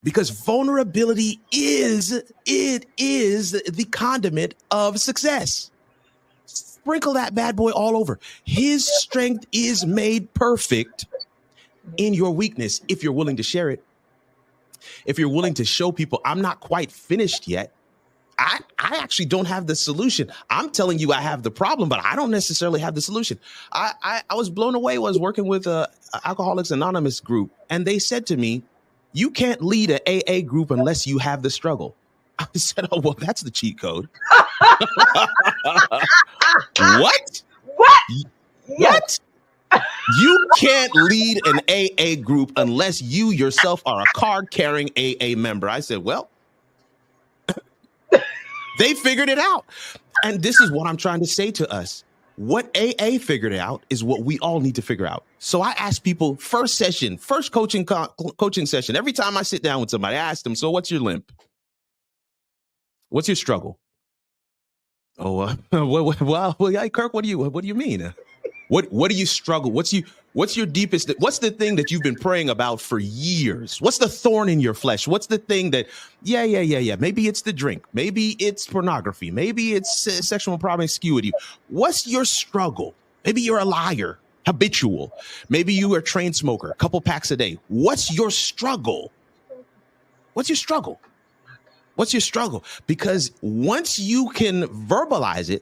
because vulnerability is the condiment of success. Sprinkle that bad boy all over. His strength is made perfect in your weakness if you're willing to share it. If you're willing to show people, I'm not quite finished yet. I actually don't have the solution. I'm telling you I have the problem, but I don't necessarily have the solution. I was blown away when I was working with a Alcoholics Anonymous group, and they said to me, you can't lead an AA group unless you have the struggle. I said, oh, well, that's the cheat code. What? What? You can't lead an AA group unless you yourself are a card-carrying AA member. I said, well, they figured it out. And this is what I'm trying to say to us. What AA figured out is what we all need to figure out. So I ask people, first coaching session, every time I sit down with somebody, I ask them, so what's your limp? What's your struggle? Oh, well, Kirk, what do you mean? What do you struggle? What's your deepest? What's the thing that you've been praying about for years? What's the thorn in your flesh? What's the thing that? Yeah. Maybe it's the drink. Maybe it's pornography. Maybe it's sexual promiscuity. What's your struggle? Maybe you're a liar, habitual. Maybe you are a train smoker, a couple packs a day. What's your struggle? What's your struggle? What's your struggle? Because once you can verbalize it,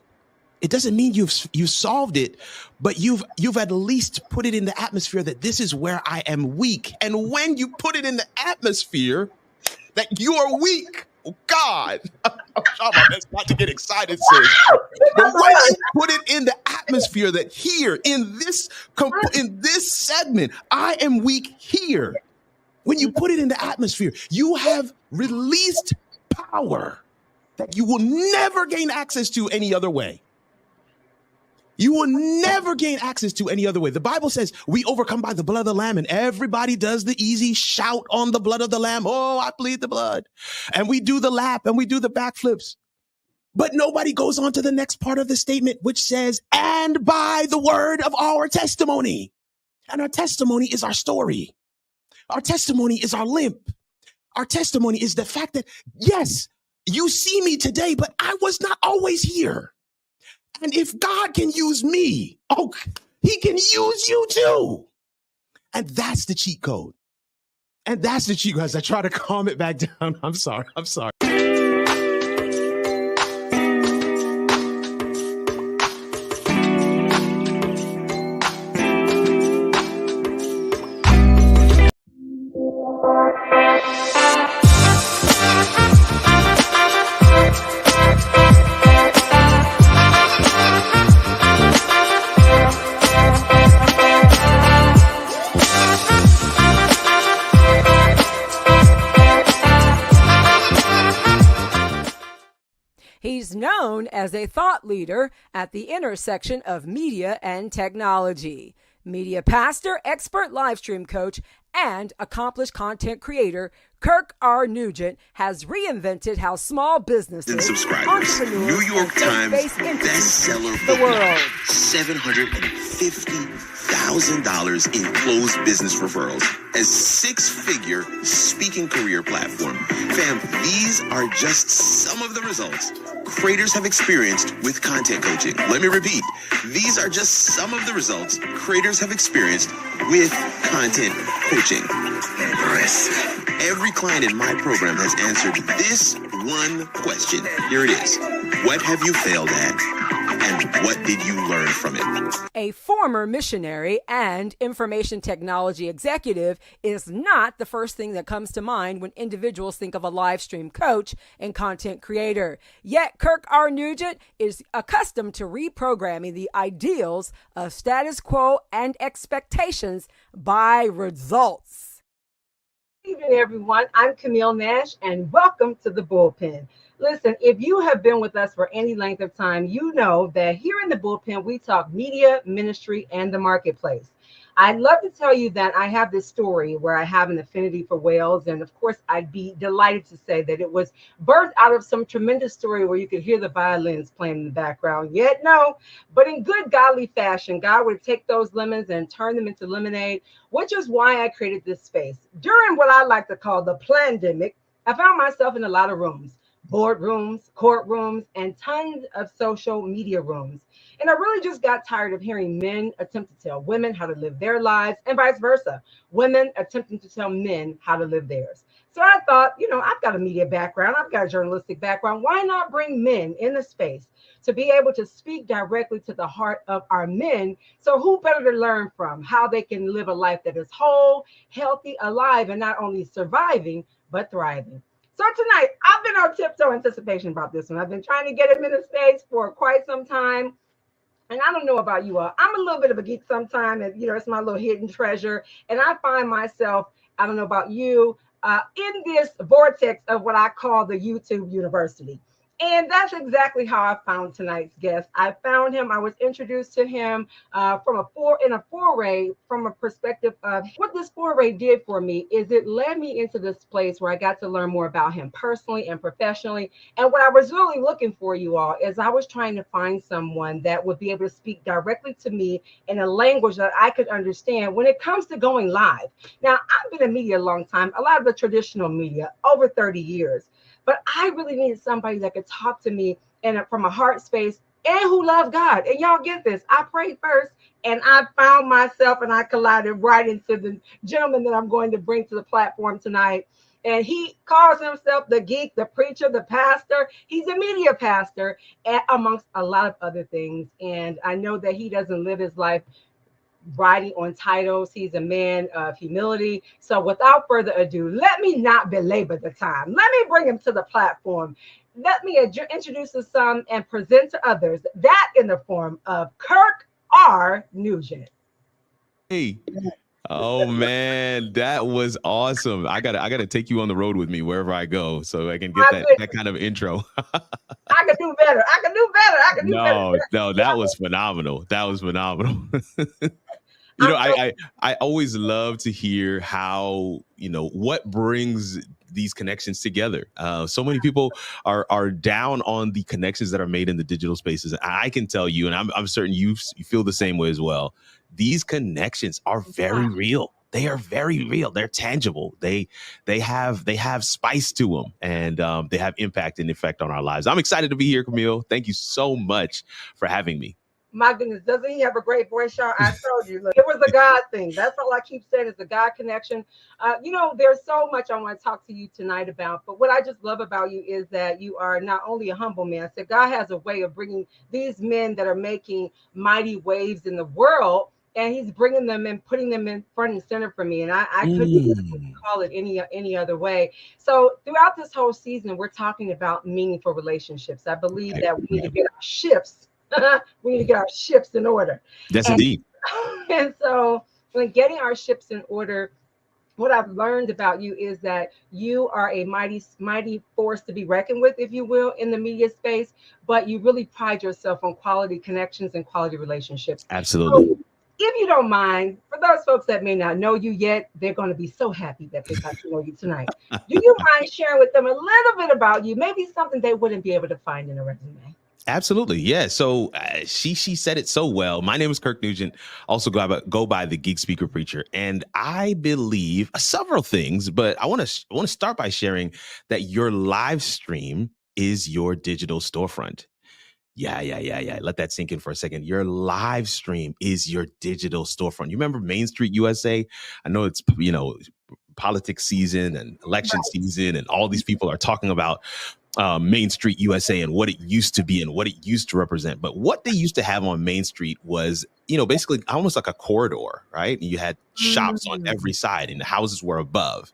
it doesn't mean you've solved it, but you've at least put it in the atmosphere that this is where I am weak. And when you put it in the atmosphere that you are weak, oh God, I'm trying my best not to get excited, sis. But when you put it in the atmosphere that here in this segment, I am weak here. When you put it in the atmosphere, you have released power that you will never gain access to any other way. You will never gain access to any other way. The Bible says we overcome by the blood of the Lamb, and everybody does the easy shout on the blood of the Lamb. Oh, I plead the blood. And we do the lap and we do the backflips. But nobody goes on to the next part of the statement, which says, and by the word of our testimony. And our testimony is our story. Our testimony is our limp. Our testimony is the fact that, yes, you see me today, but I was not always here. And if God can use me, oh, he can use you too. And that's the cheat code. And that's the cheat code. As I try to calm it back down, I'm sorry. He's known as a thought leader at the intersection of media and technology. Media pastor, expert live stream coach, and accomplished content creator, Kirk R. Nugent has reinvented how small businesses, and subscribers, New York Times bestseller the world. $750,000 in closed business referrals, a six-figure speaking career platform. Fam, these are just some of the results creators have experienced with content coaching. Let me repeat. These are just some of the results creators have experienced with content coaching. Impressive. Every client in my program has answered this one question. Here it is. What have you failed at? And what did you learn from it? A former missionary and information technology executive is not the first thing that comes to mind when individuals think of a live stream coach and content creator. Yet Kirk R. Nugent is accustomed to reprogramming the ideals of status quo and expectations by results. Good evening, everyone. I'm Camille Nash, and welcome to the Bullpen. Listen, if you have been with us for any length of time, you know that here in the Bullpen, we talk media, ministry, and the marketplace. I'd love to tell you that I have this story where I have an affinity for whales. And of course, I'd be delighted to say that it was birthed out of some tremendous story where you could hear the violins playing in the background. Yet, no, but in good godly fashion, God would take those lemons and turn them into lemonade, which is why I created this space. During what I like to call the pandemic, I found myself in a lot of rooms, boardrooms, courtrooms, and tons of social media rooms. And I really just got tired of hearing men attempt to tell women how to live their lives and vice versa, women attempting to tell men how to live theirs. So I thought, I've got a media background, I've got a journalistic background. Why not bring men in the space to be able to speak directly to the heart of our men? So who better to learn from how they can live a life that is whole, healthy, alive, and not only surviving, but thriving. So tonight, I've been on tiptoe anticipation about this one. I've been trying to get him in the space for quite some time. And I don't know about you all. I'm a little bit of a geek sometimes, and it's my little hidden treasure. And I find myself, I don't know about you, in this vortex of what I call the YouTube University. And that's exactly how I found tonight's guest. I found him. I was introduced to him from a foray from a perspective of what this foray did for me is it led me into this place where I got to learn more about him personally and professionally. And what I was really looking for, you all, is I was trying to find someone that would be able to speak directly to me in a language that I could understand when it comes to going live. Now, I've been in media a long time, a lot of the traditional media, over 30 years. But I really needed somebody that could talk to me from a heart space and who loved God. And y'all get this. I prayed first and I found myself and I collided right into the gentleman that I'm going to bring to the platform tonight. And he calls himself the geek, the preacher, the pastor. He's a media pastor, amongst a lot of other things. And I know that he doesn't live his life riding on titles. He's a man of humility. So without further ado, let me not belabor the time. Let me bring him to the platform. Let me introduce to some and present to others, that in the form of Kirk Nugent. Hey. Oh man, that was awesome. I gotta take you on the road with me wherever I go so I can get that kind of intro. I can do better. No, that was phenomenal. That was phenomenal. I always love to hear how, what brings these connections together. So many people are down on the connections that are made in the digital spaces. I can tell you, and I'm certain you feel the same way as well. These connections are very real. They are very real. They're tangible. They have spice to them, and they have impact and effect on our lives. I'm excited to be here, Camille. Thank you so much for having me. My goodness, doesn't he have a great voice, Sean? I told you, look, it was a God thing. That's all I keep saying is the God connection. There's so much I want to talk to you tonight about. But what I just love about you is that you are not only a humble man. So God has a way of bringing these men that are making mighty waves in the world, and he's bringing them and putting them in front and center for me. And I couldn't call it any other way. So throughout this whole season, we're talking about meaningful relationships. I believe that we need to get our shifts. We need to get our ships in order. Yes, indeed. And so when getting our ships in order, what I've learned about you is that you are a mighty force to be reckoned with, if you will, in the media space, but you really pride yourself on quality connections and quality relationships. Absolutely. So, if you don't mind, for those folks that may not know you yet, they're going to be so happy that they got to know you tonight. Do you mind sharing with them a little bit about you, maybe something they wouldn't be able to find in a resume? Absolutely. Yeah. So she said it so well. My name is Kirk Nugent, also go by the Geek Speaker Preacher. And I believe several things, but I want to start by sharing that your live stream is your digital storefront. Yeah. Let that sink in for a second. Your live stream is your digital storefront. You remember Main Street USA? I know it's, politics season and election season, and all these people are talking about Main Street USA and what it used to be and what it used to represent. But what they used to have on Main Street was, basically almost like a corridor, right? You had shops on every side and the houses were above.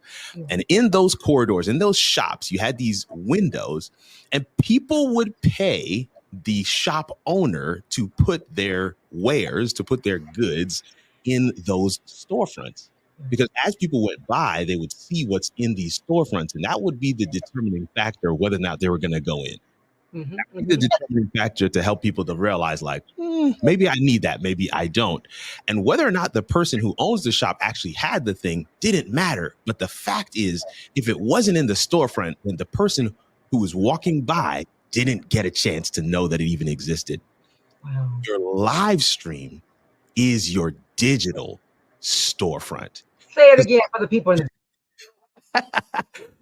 And in those corridors, in those shops, you had these windows and people would pay the shop owner to put their wares, to put their goods in those storefronts. Because as people went by, they would see what's in these storefronts, and that would be the determining factor whether or not they were going to go in. The determining factor to help people to realize, like, maybe I need that, maybe I don't. And whether or not the person who owns the shop actually had the thing didn't matter. But the fact is, if it wasn't in the storefront, then the person who was walking by didn't get a chance to know that it even existed. Wow. Your live stream is your digital storefront. Say it again for the people in the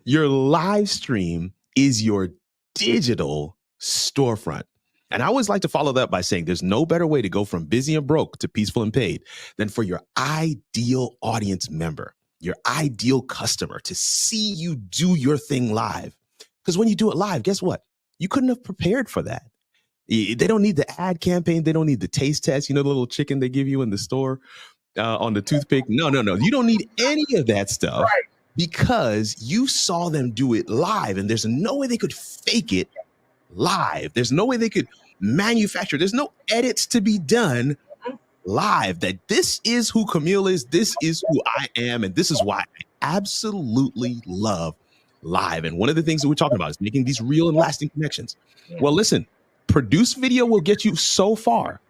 Your live stream is your digital storefront. And I always like to follow that by saying there's no better way to go from busy and broke to peaceful and paid than for your ideal audience member, your ideal customer, to see you do your thing live. Because when you do it live, guess what? You couldn't have prepared for that. They don't need the ad campaign. They don't need the taste test. You know, the little chicken they give you in the store on the toothpick. No. You don't need any of that stuff. Right. Because you saw them do it live, and there's no way they could fake it live. There's no way they could manufacture. There's no edits to be done live. That this is who Camille is. This is who I am. And this is why I absolutely love live. And one of the things that we're talking about is making these real and lasting connections. Yeah. Well, listen, produced video will get you so far.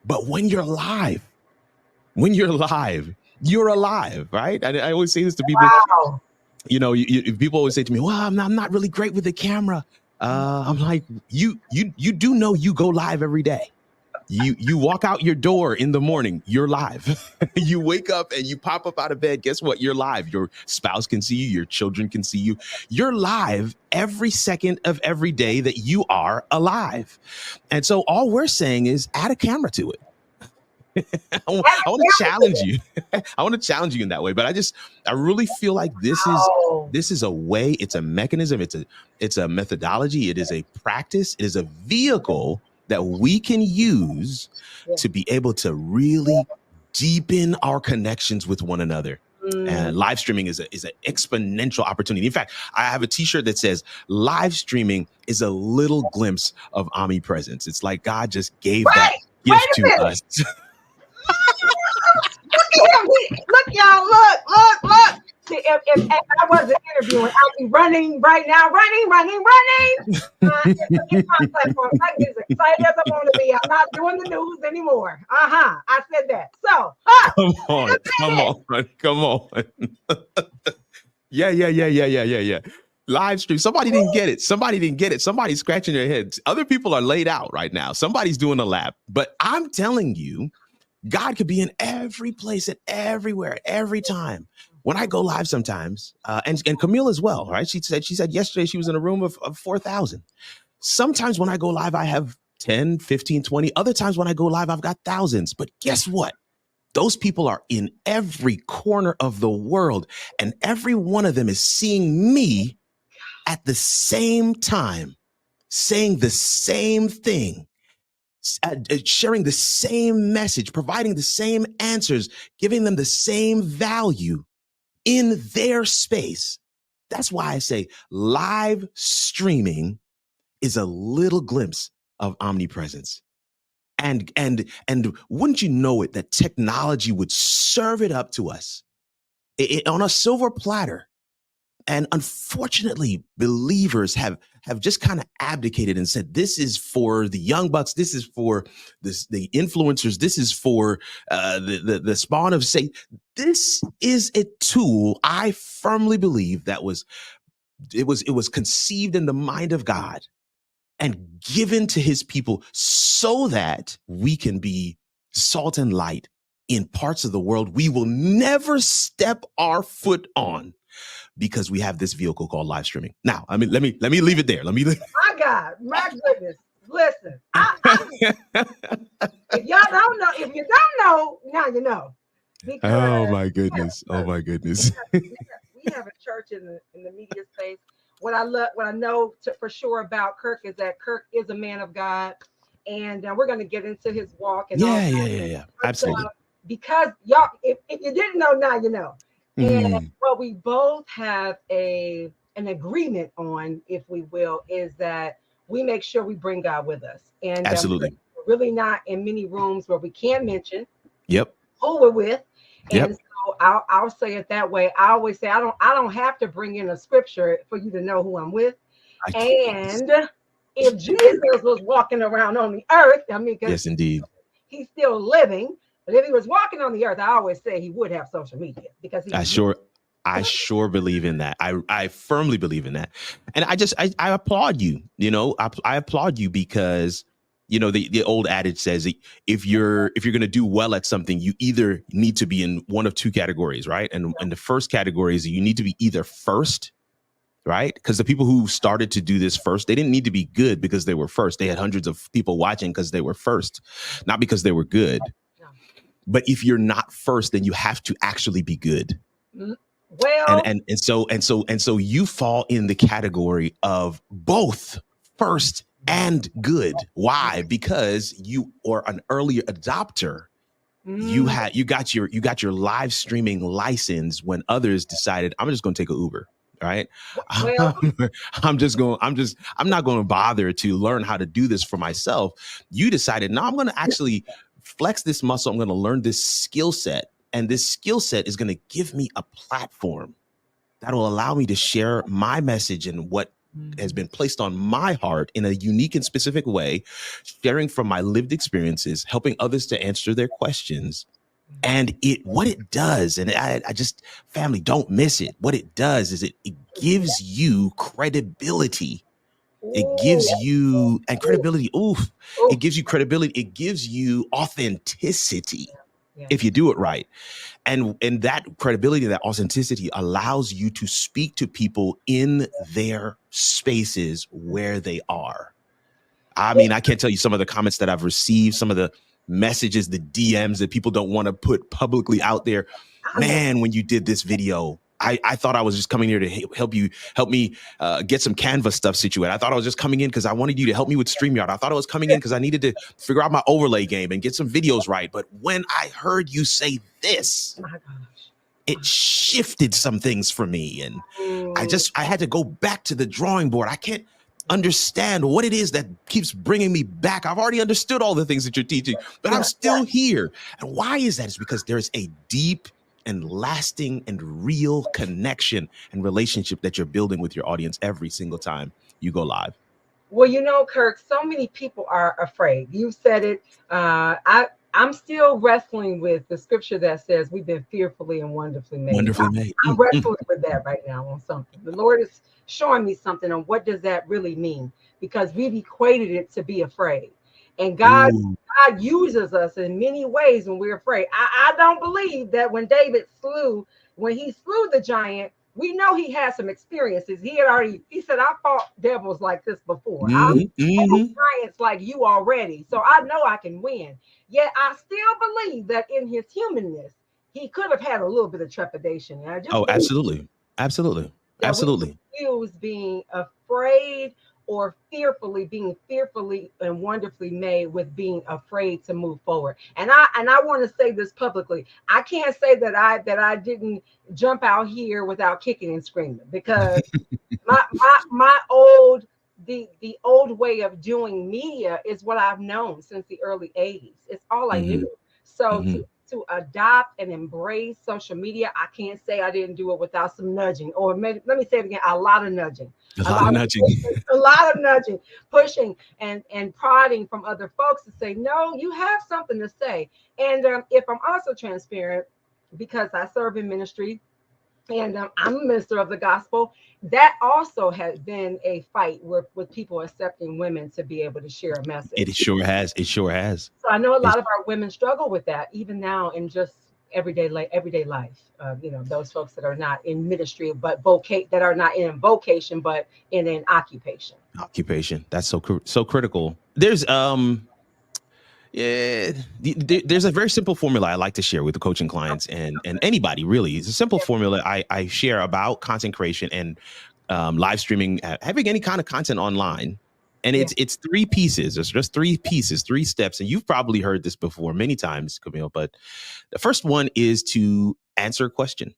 But when you're live, you're alive, right? I always say this to people. Wow. You know, people always say to me, "Well, I'm not really great with the camera." I'm like, you do know you go live every day. You walk out your door in the morning, you're live. You wake up and you pop up out of bed. Guess what? You're live. Your spouse can see you. Your children can see you. You're live every second of every day that you are alive. And so all we're saying is add a camera to it. I want to challenge you. I want to challenge you in that way. But I really feel like this is a way. It's a mechanism. It's a methodology. It is a practice. It is a vehicle that we can use to be able to really deepen our connections with one another. And live streaming is an exponential opportunity. In fact, I have a T-shirt that says live streaming is a little glimpse of omnipresence. It's like God just gave that gift to us. Look, y'all, look. See, if I wasn't interviewing, I'd be running right now, running. Get my platform. I get as excited as I want to be. I'm not doing the news anymore. I said that. So, come on. Yeah. Live stream. Somebody didn't get it. Somebody's scratching their heads. Other people are laid out right now. Somebody's doing a lap. But I'm telling you, God could be in every place and everywhere, every time. When I go live sometimes, and Camille as well, right? She said yesterday she was in a room of 4,000. Sometimes when I go live, I have 10, 15, 20. Other times when I go live, I've got thousands. But guess what? Those people are in every corner of the world, and every one of them is seeing me at the same time, saying the same thing, sharing the same message, providing the same answers, giving them the same value in their space. That's why I say live streaming is a little glimpse of omnipresence. And wouldn't you know it, that technology would serve it up to us on a silver platter. And unfortunately, believers have just kind of abdicated and said, this is for the young bucks. This is for the influencers. This is for the spawn of Satan. This is a tool, I firmly believe, that was conceived in the mind of God and given to his people so that we can be salt and light in parts of the world we will never step our foot on, because we have this vehicle called live streaming. Now, I mean, let me leave it there. My God, my goodness. Listen, if y'all don't know, if you don't know, now you know. Because oh my goodness. We have a church in the media space. What I know for sure about Kirk is that Kirk is a man of God, and we're going to get into his walk and yeah, absolutely. Because y'all, if you didn't know, now you know. And what we both have an agreement on, if we will, is that we make sure we bring God with us. And absolutely, we're really not in many rooms where we can mention who we're with. And so I'll say it that way. I always say I don't have to bring in a scripture for you to know who I'm with. And if Jesus was walking around on the earth, I mean, because Yes, indeed. he's still living. But if he was walking on the earth, I always say he would have social media because I sure believe in that. I firmly believe in that. And I applaud you, I applaud you because, the old adage says that if you're going to do well at something, you either need to be in one of two categories, right? And the first category is you need to be either first, right? Because the people who started to do this first, they didn't need to be good because they were first. They had hundreds of people watching because they were first, not because they were good. But if you're not first, then you have to actually be good. Well, and so you fall in the category of both first and good. Why? Because you are an earlier adopter. You got your live streaming license when others decided, I'm just going to take an Uber. Right. Well, I'm not going to bother to learn how to do this for myself. You decided, no, I'm going to actually flex this muscle. I'm going to learn this skill set. And this skill set is going to give me a platform that will allow me to share my message and what has been placed on my heart in a unique and specific way, sharing from my lived experiences, helping others to answer their questions. And what it does, and I just, family, don't miss it. What it does is it gives you credibility. It gives you, and credibility, it gives you credibility. It gives you authenticity if you do it right. And that credibility, that authenticity allows you to speak to people in their spaces where they are. I mean, I can't tell you some of the comments that I've received, some of the messages, the DMs that people don't want to put publicly out there. Man, when you did this video, I thought I was just coming here to help me get some Canva stuff situated. I thought I was just coming in because I wanted you to help me with StreamYard. I thought I was coming in because I needed to figure out my overlay game and get some videos right. But when I heard you say this, it shifted some things for me. And I had to go back to the drawing board. I can't understand what it is that keeps bringing me back. I've already understood all the things that you're teaching, but I'm still here. And why is that? It's because there's a deep and lasting and real connection and relationship that you're building with your audience every single time you go live. Well, Kirk, so many people are afraid. You said it. I'm still wrestling with the scripture that says we've been fearfully and wonderfully made. I'm wrestling with that right now on something. The Lord is showing me something on what does that really mean, because we've equated it to be afraid. And God uses us in many ways when we're afraid. I don't believe that when he slew the giant, we know he had some experiences. He said, I fought devils like this before. I fought giants like you already. So I know I can win. Yet I still believe that in his humanness, he could have had a little bit of trepidation. And absolutely. Absolutely. He was being afraid or being fearfully and wonderfully made with being afraid to move forward. And I want to say this publicly. I can't say that I didn't jump out here without kicking and screaming, because the old way of doing media is what I've known since the early 80s. It's all I knew. So to adopt and embrace social media, I can't say I didn't do it without some nudging, or maybe, let me say it again, a lot of nudging. A lot of nudging, pushing and prodding from other folks to say, no, you have something to say. And if I'm also transparent, because I serve in ministry and I'm a minister of the gospel, that also has been a fight with people accepting women to be able to share a message. It sure has. So I know a lot of our women struggle with that, even now in just everyday life. Those folks that are not in ministry, but that are not in vocation, but in an occupation. That's so critical. There's there's a very simple formula I like to share with the coaching clients and anybody really. It's a simple formula I share about content creation and live streaming, having any kind of content online. And it's three pieces. It's just three pieces, 3 steps. And you've probably heard this before many times, Camille, but the first one is to answer a question.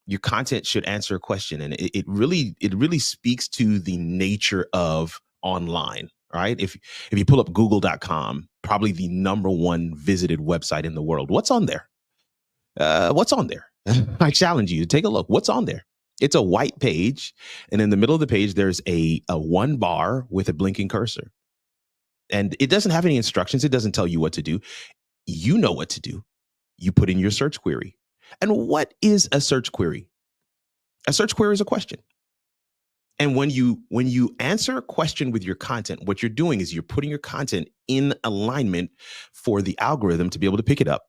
Your content should answer a question. And it really speaks to the nature of online, right? If you pull up google.com, probably the #1 visited website in the world, what's on there? I challenge you to take a look. What's on there? It's a white page, and in the middle of the page, there's a one bar with a blinking cursor. And it doesn't have any instructions. It doesn't tell you what to do. You know what to do. You put in your search query. And what is a search query? A search query is a question. And when you answer a question with your content, what you're doing is you're putting your content in alignment for the algorithm to be able to pick it up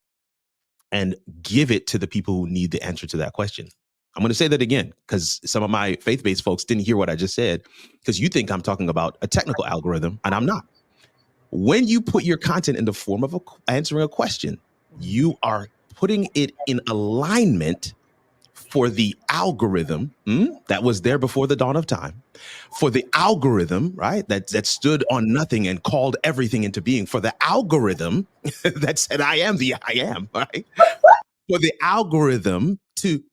and give it to the people who need the answer to that question. I'm going to say that again, because some of my faith-based folks didn't hear what I just said, because you think I'm talking about a technical algorithm, and I'm not. When you put your content in the form of answering a question, you are putting it in alignment for the algorithm that was there before the dawn of time, for the algorithm, right, that stood on nothing and called everything into being, for the algorithm that said, I am the I am, right? For the algorithm to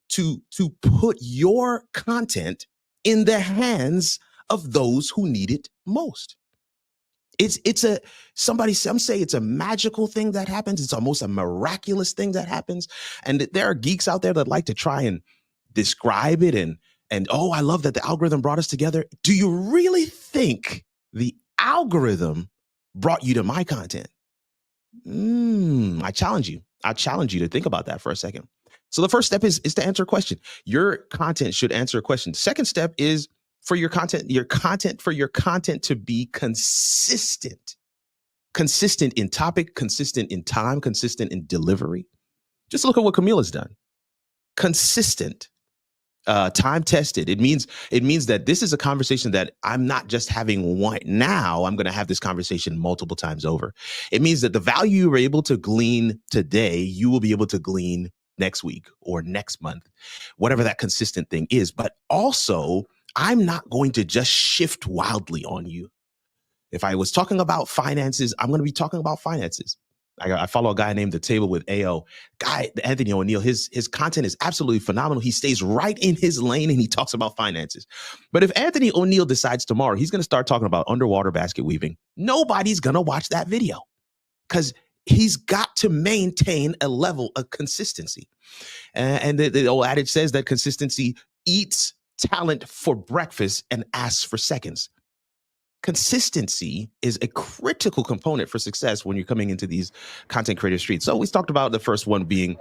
put your content in the hands of those who need it most. Some say it's a magical thing that happens. It's almost a miraculous thing that happens. And there are geeks out there that like to try and describe it and oh, I love that the algorithm brought us together. Do you really think the algorithm brought you to my content? I challenge you. I challenge you to think about that for a second. So the first step is to answer a question. Your content should answer a question. The second step is for your content to be consistent in topic, consistent in time, consistent in delivery. Just look at what Camille has done. Consistent, time tested. It means that this is a conversation that I'm not just having one now. I'm going to have this conversation multiple times over. It means that the value you were able to glean today, you will be able to glean next week or next month, whatever that consistent thing is. But also, I'm not going to just shift wildly on you. If I was talking about finances, I'm going to be talking about finances. I follow a guy named The Table with AO. Anthony O'Neill, his content is absolutely phenomenal. He stays right in his lane and he talks about finances. But if Anthony O'Neill decides tomorrow he's going to start talking about underwater basket weaving, nobody's going to watch that video because he's got to maintain a level of consistency. And the old adage says that consistency eats talent for breakfast and asks for seconds. Consistency is a critical component for success when you're coming into these content creator streets. So we talked about the first one being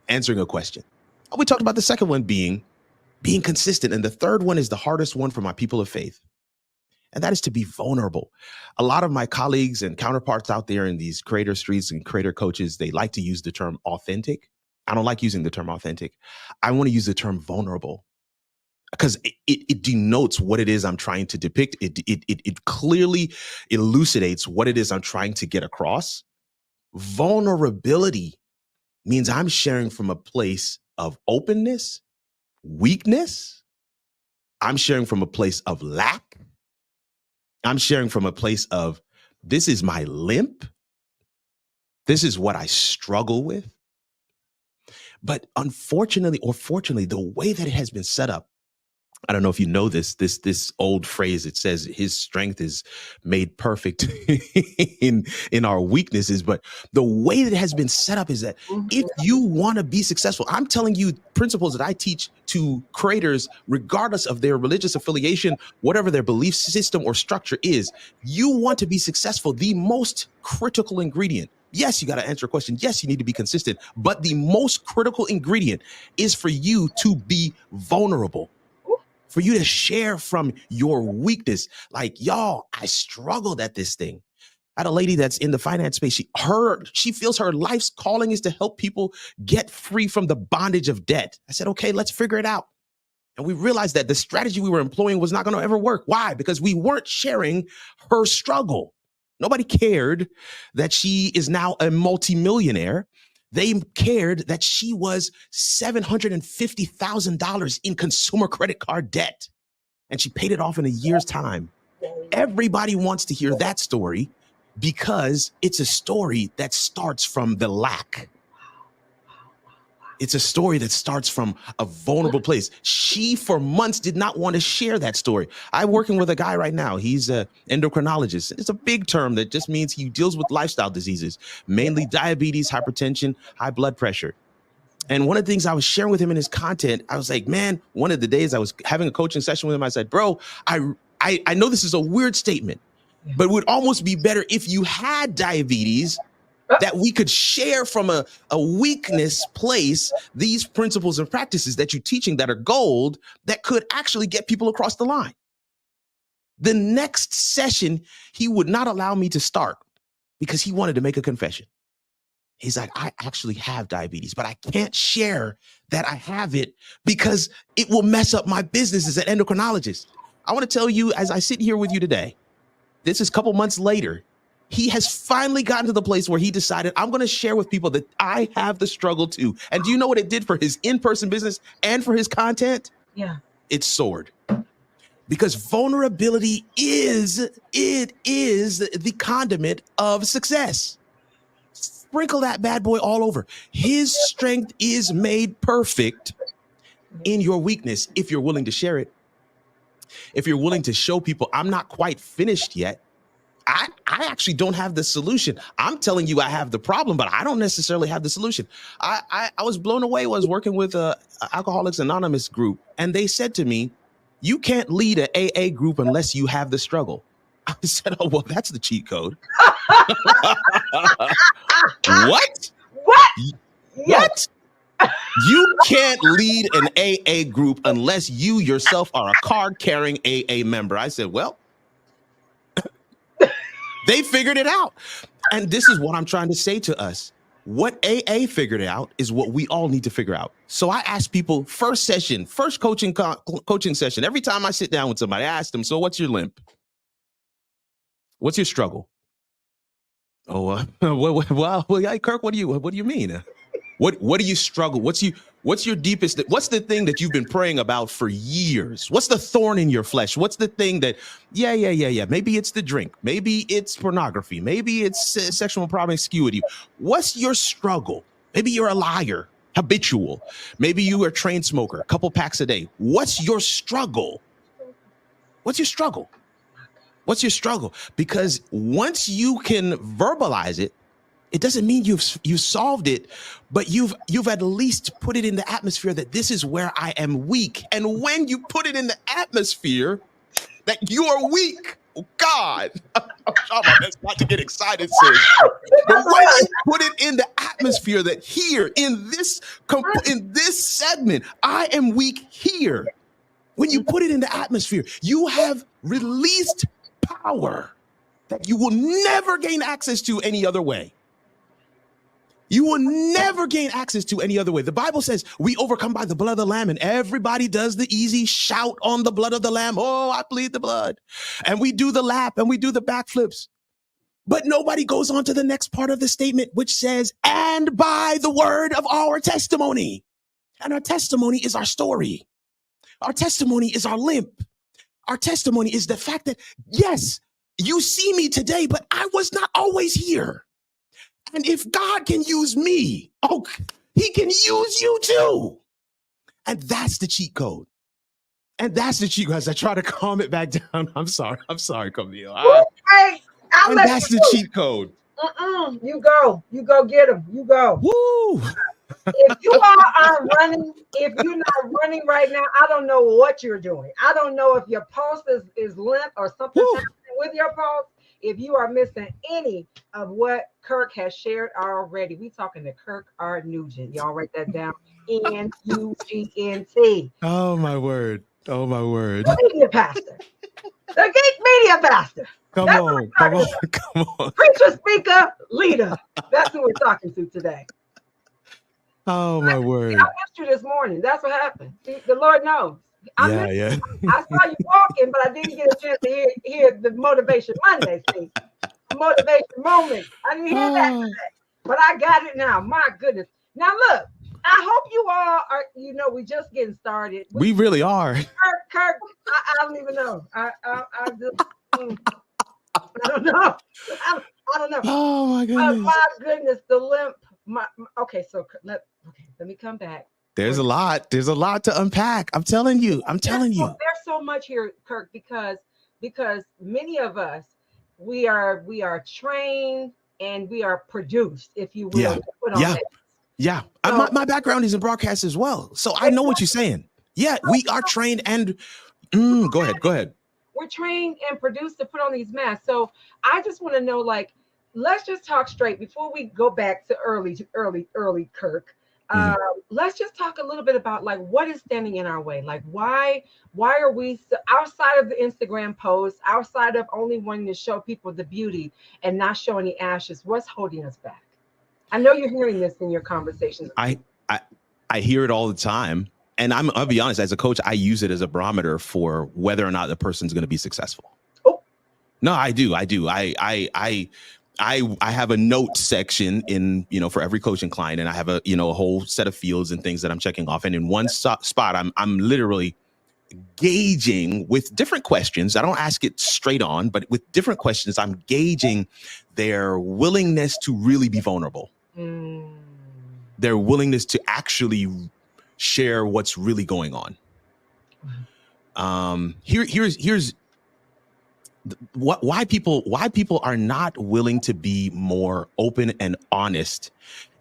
answering a question. We talked about the second one being consistent. And the third one is the hardest one for my people of faith. And that is to be vulnerable. A lot of my colleagues and counterparts out there in these creator streets and creator coaches, they like to use the term authentic. I don't like using the term authentic. I want to use the term vulnerable because it denotes what it is I'm trying to depict. It clearly elucidates what it is I'm trying to get across. Vulnerability means I'm sharing from a place of openness, weakness. I'm sharing from a place of lack. I'm sharing from a place of, this is my limp. This is what I struggle with. But unfortunately or fortunately, the way that it has been set up, I don't know if you know this old phrase, it says his strength is made perfect in our weaknesses. But the way that it has been set up is that if you want to be successful, I'm telling you principles that I teach to creators, regardless of their religious affiliation, whatever their belief system or structure is, you want to be successful. The most critical ingredient, yes, you got to answer a question. Yes, you need to be consistent. But the most critical ingredient is for you to be vulnerable. For you to share from your weakness. Like, y'all, I struggled at this thing. I had a lady that's in the finance space. She feels her life's calling is to help people get free from the bondage of debt. I said, okay, let's figure it out. And we realized that the strategy we were employing was not going to ever work. Why? Because we weren't sharing her struggle. Nobody cared that she is now a multimillionaire. They cared that she was $750,000 in consumer credit card debt, and she paid it off in a year's time. Everybody wants to hear that story because it's a story that starts from the lack. It's a story that starts from a vulnerable place. She, for months, did not want to share that story. I'm working with a guy right now. He's an endocrinologist. It's a big term that just means he deals with lifestyle diseases, mainly diabetes, hypertension, high blood pressure. And one of the things I was sharing with him in his content, I was like, man, one of the days I was having a coaching session with him, I said, bro, I know this is a weird statement, but it would almost be better if you had diabetes, that we could share from a weakness place these principles and practices that you're teaching that are gold that could actually get people across the line. The next session, he would not allow me to start because he wanted to make a confession. He's like, I actually have diabetes, but I can't share that I have it because it will mess up my business as an endocrinologist. I want to tell you, as I sit here with you today, this is a couple months later, he has finally gotten to the place where he decided, I'm going to share with people that I have the struggle too. And do you know what it did for his in-person business and for his content? Yeah. It soared. Because vulnerability is the condiment of success. Sprinkle that bad boy all over. His strength is made perfect in your weakness if you're willing to share it. If you're willing to show people, I'm not quite finished yet. I actually don't have the solution. I'm telling you I have the problem, but I don't necessarily have the solution. I was blown away when I was working with Alcoholics Anonymous group, and they said to me, you can't lead an AA group unless you have the struggle. I said, oh, well, that's the cheat code. What? What? You can't lead an AA group unless you yourself are a card-carrying AA member. I said, well, they figured it out. And this is what I'm trying to say to us. What AA figured out is what we all need to figure out. So I ask people, first coaching session, every time I sit down with somebody, I ask them, so what's your limp? What's your struggle? Oh, well, Kirk, what do you mean? What do you struggle? What's your deepest? What's the thing that you've been praying about for years? What's the thorn in your flesh? What's the thing that? Yeah. Maybe it's the drink. Maybe it's pornography. Maybe it's sexual promiscuity. What's your struggle? Maybe you're a liar, habitual. Maybe you are a train smoker, a couple packs a day. What's your struggle? What's your struggle? What's your struggle? Because once you can verbalize it, it doesn't mean you've solved it, but you've at least put it in the atmosphere that this is where I am weak. And when you put it in the atmosphere that you are weak, oh God, I'm trying my best not to get excited, sis. But when you put it in the atmosphere that here in this segment, I am weak here. When you put it in the atmosphere, you have released power that you will never gain access to any other way. You will never gain access to any other way. The Bible says we overcome by the blood of the Lamb, and everybody does the easy shout on the blood of the Lamb. Oh, I plead the blood. And we do the lap and we do the backflips. But nobody goes on to the next part of the statement, which says, and by the word of our testimony. And our testimony is our story. Our testimony is our limp. Our testimony is the fact that, yes, you see me today, but I was not always here. And if God can use me, oh, he can use you too. And that's the cheat code. And that's the cheat code. As I try to calm it back down. I'm sorry, Camille. And that's the cheat code. You go get him. You go. Woo! If you are running, if you're not running right now, I don't know what you're doing. I don't know if your pulse is limp or something happening with your pulse. If you are missing any of what Kirk has shared already, we talking to Kirk R. Nugent. Y'all write that down. N-U-G-N-T. Oh my word. The media pastor. The geek media pastor. Come on. Preacher, speaker, leader. That's who we're talking to today. Oh my word. I missed you this morning. That's what happened. The Lord knows. I saw you walking, but I didn't get a chance to hear the Motivation Monday speech. Motivation moment. I didn't hear that today, but I got it now. My goodness. Now look, I hope you all are, we just getting started. We really are. Kirk, I don't even know. I don't know. I don't know. Oh my goodness. My goodness, the limp. Let me come back. There's a lot to unpack. I'm telling you. There's so much here, Kirk, because many of us, we are trained and we are produced, if you will. Yeah. My background is in broadcast as well. So I know what you're saying. Yeah, we are trained and go ahead. We're trained and produced to put on these masks. So I just want to know, like, let's just talk straight before we go back to early Kirk. Let's just talk a little bit about like what is standing in our way. Like why are we outside of the Instagram post, outside of only wanting to show people the beauty and not showing the ashes? What's holding us back? I know you're hearing this in your conversations. I hear it all the time. And I'll be honest, as a coach, I use it as a barometer for whether or not the person's going to be successful. Oh, no, I do. I have a note section in, for every coaching client, and I have a whole set of fields and things that I'm checking off. And in one spot, I'm literally gauging with different questions. I don't ask it straight on, but with different questions, I'm gauging their willingness to really be vulnerable. Their willingness to actually share what's really going on. Here's why people are not willing to be more open and honest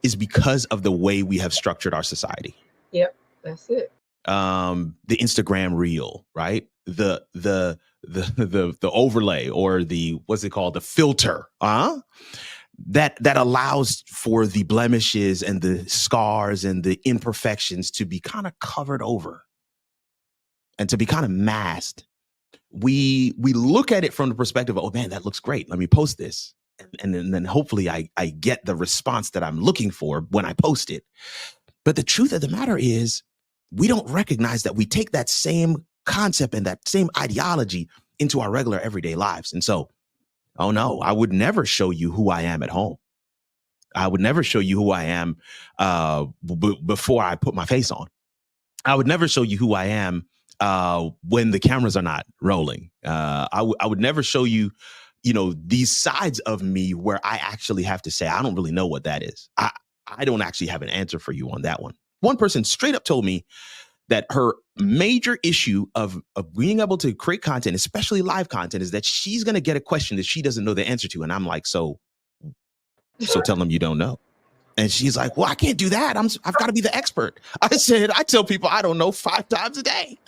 is because of the way we have structured our society. Yep, that's it. The Instagram reel, right? The overlay, or the what's it called? The filter, that allows for the blemishes and the scars and the imperfections to be kind of covered over and to be kind of masked. We look at it from the perspective of, oh man, that looks great. Let me post this. And then hopefully I get the response that I'm looking for when I post it. But the truth of the matter is we don't recognize that we take that same concept and that same ideology into our regular everyday lives. And so, oh no, I would never show you who I am at home. I would never show you who I am before I put my face on. I would never show you who I am when the cameras are not rolling. I would never show you, these sides of me where I actually have to say, I don't really know what that is. I don't actually have an answer for you on that one. One person straight up told me that her major issue of being able to create content, especially live content, is that she's going to get a question that she doesn't know the answer to. And I'm like, so tell them you don't know. And she's like, well, I can't do that. I've got to be the expert. I said, I tell people I don't know 5 times a day.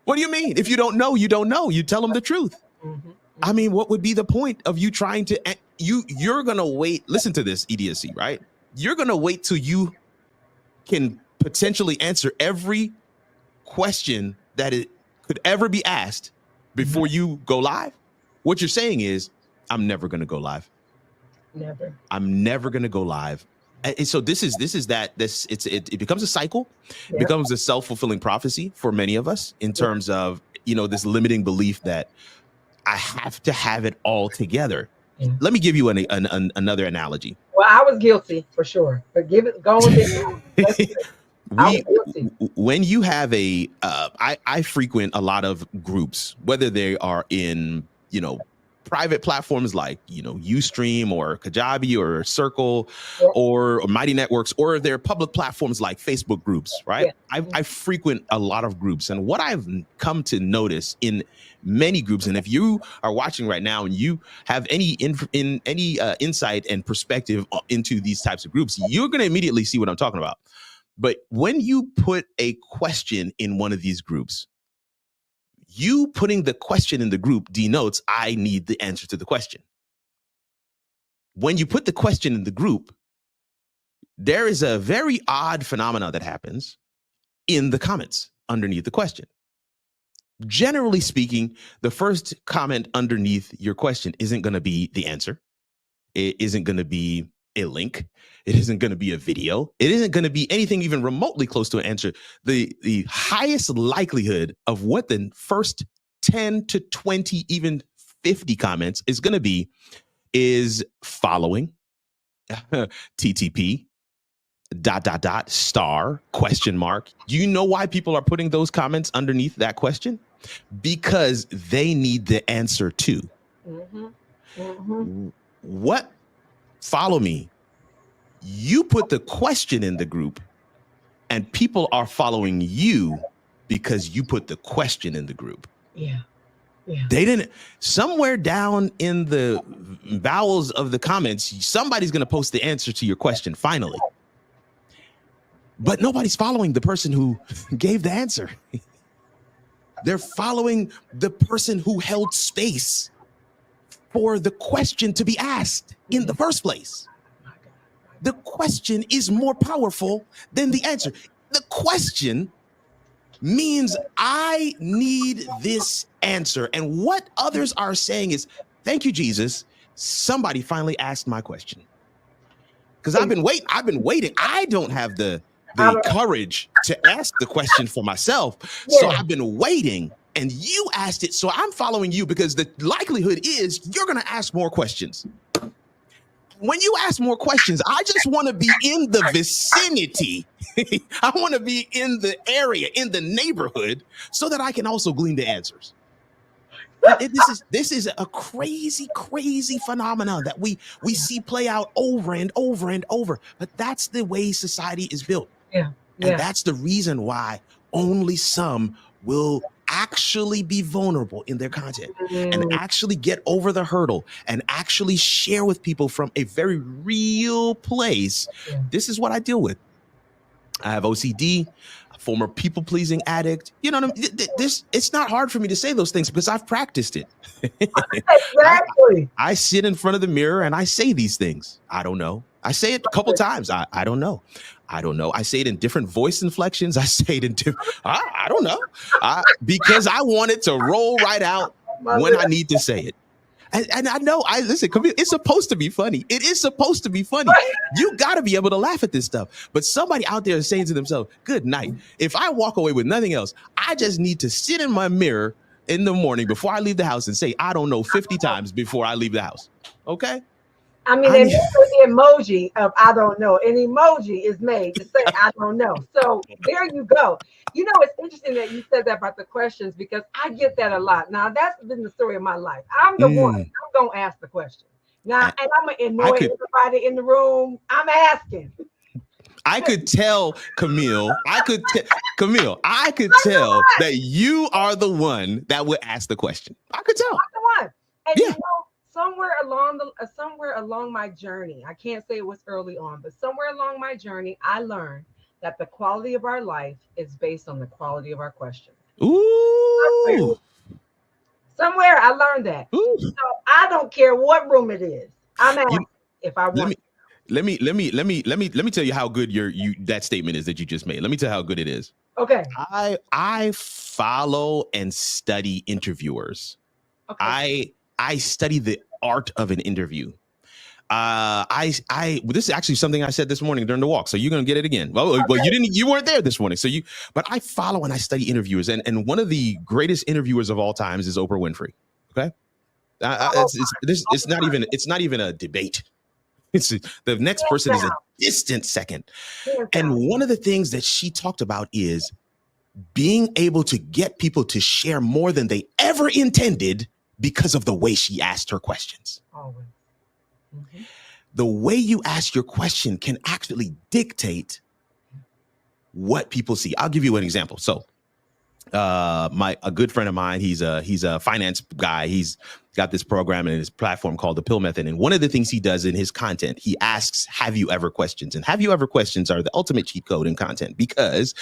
What do you mean? If you don't know, you don't know. You tell them the truth. I mean, what would be the point of you trying to, you're going to wait. Listen to this, EDSC, right? You're going to wait till you can potentially answer every question that it could ever be asked before you go live. What you're saying is, I'm never going to go live. Never. I'm never going to go live. And so it becomes a cycle. It becomes a self-fulfilling prophecy for many of us in terms of, this limiting belief that I have to have it all together. Let me give you another analogy. Well, I was guilty for sure, but go with it. When you have I frequent a lot of groups, whether they are in, private platforms like, Ustream or Kajabi or Circle or Mighty Networks, or they're public platforms like Facebook groups, right? Yeah. I frequent a lot of groups. And what I've come to notice in many groups, and if you are watching right now and you have any insight and perspective into these types of groups, you're going to immediately see what I'm talking about. But when you put a question in one of these groups, you putting the question in the group denotes I need the answer to the question. When you put the question in the group, there is a very odd phenomena that happens in the comments underneath the question. Generally speaking, the first comment underneath your question isn't going to be the answer. It isn't going to be a link. It isn't going to be a video. It isn't going to be anything even remotely close to an answer. The highest likelihood of what the first 10 to 20, even 50 comments is going to be is following, TTP, ... star, question mark. Do you know why people are putting those comments underneath that question? Because they need the answer too. What? Follow me. You put the question in the group and people are following you because you put the question in the group. Yeah. They didn't. Somewhere down in the bowels of the comments, somebody's going to post the answer to your question finally. But nobody's following the person who gave the answer. They're following the person who held space for the question to be asked in the first place. The question is more powerful than the answer. The question means I need this answer. And what others are saying is, thank you, Jesus. Somebody finally asked my question. Because I've been waiting. I don't have the courage to ask the question for myself. Yeah. So I've been waiting, and you asked it. So I'm following you because the likelihood is you're going to ask more questions. When you ask more questions, I just want to be in the vicinity. I want to be in the area, in the neighborhood, so that I can also glean the answers. This is a crazy, crazy phenomenon that we see play out over and over and over. But that's the way society is built. Yeah. And that's the reason why only some will actually be vulnerable in their content and actually get over the hurdle and actually share with people from a very real place. Yeah. This is what I deal with. I have OCD, a former people-pleasing addict. You know what I mean? It's not hard for me to say those things because I've practiced it. Exactly. I sit in front of the mirror and I say these things. I don't know. I say it a couple times. I don't know. I don't know. I say it in different voice inflections. I say it in different, I don't know. Because I want it to roll right out when I need to say it. And I know, listen, it's supposed to be funny. It is supposed to be funny. You got to be able to laugh at this stuff. But somebody out there is saying to themselves, good night. If I walk away with nothing else, I just need to sit in my mirror in the morning before I leave the house and say, I don't know 50 times before I leave the house. Okay? I mean, they made the emoji of I don't know. An emoji is made to say I don't know. So there you go. You know, it's interesting that you said that about the questions because I get that a lot. Now, that's been the story of my life. I'm the one. I'm going to ask the question. Now, and I'm going to annoy everybody in the room. I'm asking. I could tell, Camille, Camille, I could tell that you are the one that would ask the question. I could tell. I'm the one. And you know, somewhere along my journey, I can't say it was early on, but somewhere along my journey, I learned that the quality of our life is based on the quality of our question. Ooh. Somewhere I learned that. Ooh. So I don't care what room it is. I'm asking if I want. Let me tell you how good that statement is that you just made. Let me tell you how good it is. Okay. I follow and study interviewers. Okay. I study the art of an interview. This is actually something I said this morning during the walk. So you're going to get it again. Well, you weren't there this morning. But I follow and I study interviewers. And one of the greatest interviewers of all times is Oprah Winfrey. Okay. It's not even a debate. The next person is a distant second. And one of the things that she talked about is being able to get people to share more than they ever intended because of the way she asked her questions. Mm-hmm. The way you ask your question can actually dictate what people see. I'll give you an example. So a good friend of mine, he's a finance guy. He's got this program and his platform called the Pill Method. And one of the things he does in his content, he asks, have you ever questions? And have you ever questions are the ultimate cheat code in content, because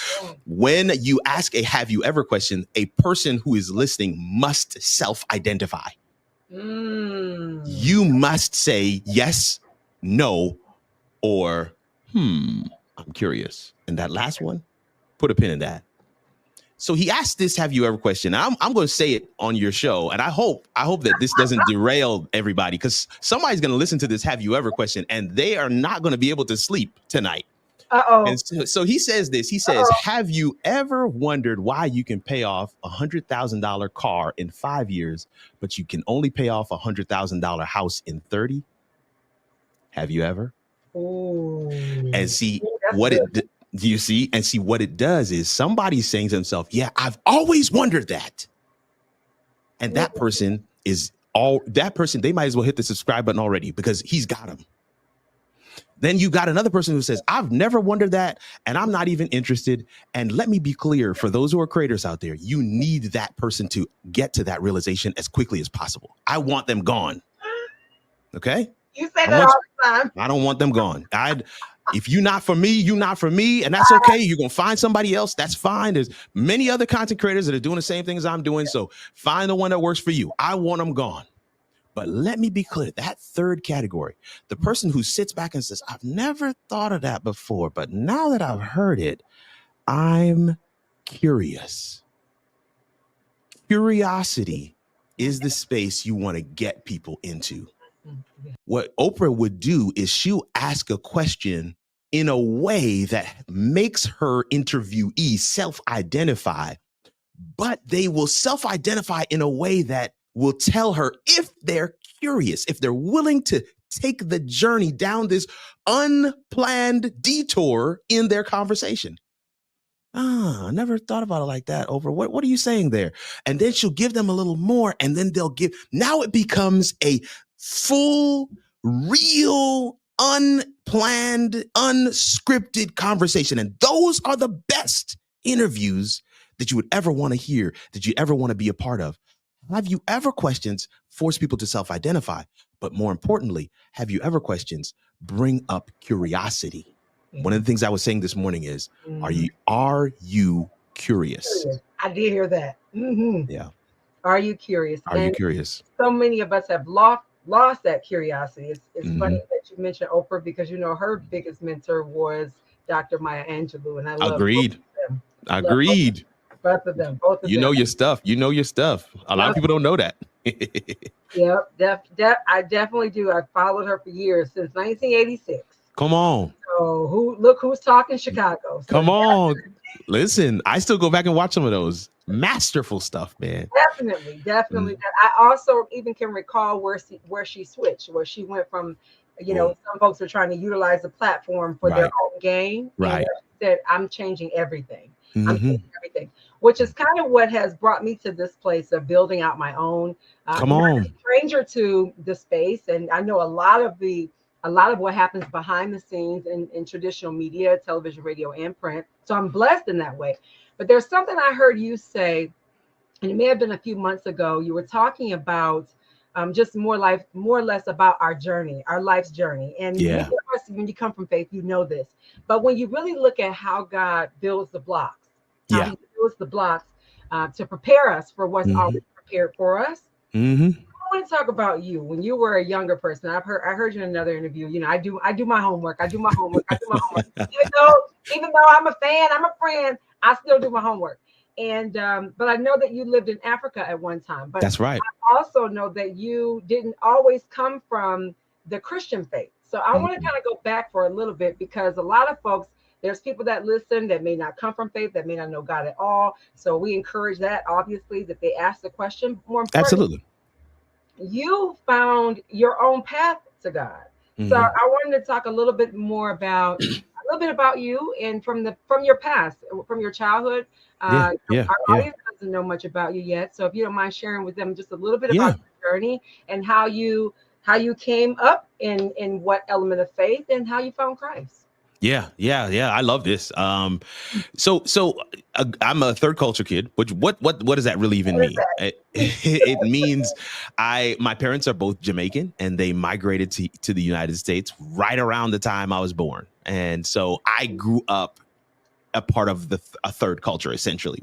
when you ask a have you ever question, a person who is listening must self-identify. You must say yes, no, or I'm curious. And that last one, put a pin in that. So he asked this have you ever question. I'm going to say it on your show. And I hope that this doesn't derail everybody, because somebody's going to listen to this have you ever question and they are not going to be able to sleep tonight. And so he says this. He says, have you ever wondered why you can pay off $100,000 car in 5 years, but you can only pay off $100,000 house in 30? Have you ever? Ooh. And see do you see? And see what it does is somebody's saying to himself, yeah, I've always wondered that. And that person, they might as well hit the subscribe button already because he's got them. Then you got another person who says, I've never wondered that, and I'm not even interested. And let me be clear, for those who are creators out there, you need that person to get to that realization as quickly as possible. I want them gone. Okay? You say that all the time. I don't want them gone. If you're not for me, you're not for me. And that's okay. You're going to find somebody else. That's fine. There's many other content creators that are doing the same things I'm doing. So find the one that works for you. I want them gone. But let me be clear, that third category, the person who sits back and says, I've never thought of that before, but now that I've heard it, I'm curious. Curiosity is the space you want to get people into. What Oprah would do is she'll ask a question in a way that makes her interviewee self-identify, but they will self-identify in a way that will tell her if they're curious, if they're willing to take the journey down this unplanned detour in their conversation. I never thought about it like that, Oprah. What are you saying there? And then she'll give them a little more, and then now it becomes a full, real, unplanned, unscripted conversation. And those are the best interviews that you would ever want to hear, that you ever want to be a part of. Have you ever questions force people to self-identify? But more importantly, have you ever questions bring up curiosity? One of the things I was saying this morning is, are you curious? I did hear that. Mm-hmm. Yeah. Are you curious? Are you curious? So many of us have lost that curiosity. It's funny that you mentioned Oprah, because her biggest mentor was Dr. Maya Angelou, and I love Agreed. Both of them. You know your stuff. A lot of people don't know that. Yep. I definitely do. I followed her for years, since 1986. Come on. So who's talking Chicago? So come on. Listen, I still go back and watch some of those. Masterful stuff, man. Definitely. I also even can recall where she switched, where she went from, some folks are trying to utilize the platform for their own gain. Right. She said, I'm changing everything. I'm changing everything, which is kind of what has brought me to this place of building out my own. Come on. I'm a stranger to the space, and I know a lot of what happens behind the scenes in traditional media, television, radio, and print. So I'm blessed in that way. But there's something I heard you say, and it may have been a few months ago. You were talking about just more or less about our journey, our life's journey. And many of us, when you come from faith, you know this. But when you really look at how God builds the blocks, how he builds the blocks to prepare us for what's already prepared for us. I want to talk about you when you were a younger person. I heard you in another interview. I do my homework. Even though I'm a fan, I'm a friend, I still do my homework. And but I know that you lived in Africa at one time. But that's right. I also know that you didn't always come from the Christian faith. So I want to kind of go back for a little bit, because a lot of folks, there's people that listen that may not come from faith, that may not know God at all. So we encourage that, obviously, that they ask the question. More importantly, absolutely, you found your own path to God. So I wanted to talk a little bit about you, and from your past, from your childhood. Our audience doesn't know much about you yet. So if you don't mind sharing with them just a little bit about your journey and how you came up in what element of faith and how you found Christ. Yeah. I love this. So I'm a third culture kid. Which what does that really even mean? It means my parents are both Jamaican, and they migrated to the United States right around the time I was born, and so I grew up a part of a third culture, essentially.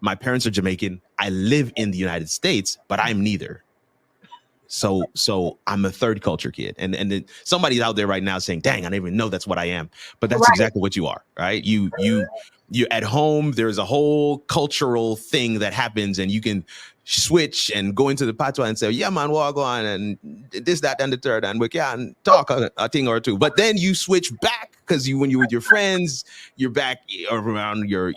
My parents are Jamaican. I live in the United States, but I'm neither. So I'm a third culture kid, and then somebody's out there right now saying, "Dang, I didn't even know that's what I am." But that's exactly what you are, right? You're at home. There's a whole cultural thing that happens, and you can switch and go into the patois and say, "Yeah, man, walk on," and this, that, and the third, and we can talk a thing or two. But then you switch back, because when you're with your friends, you're back around your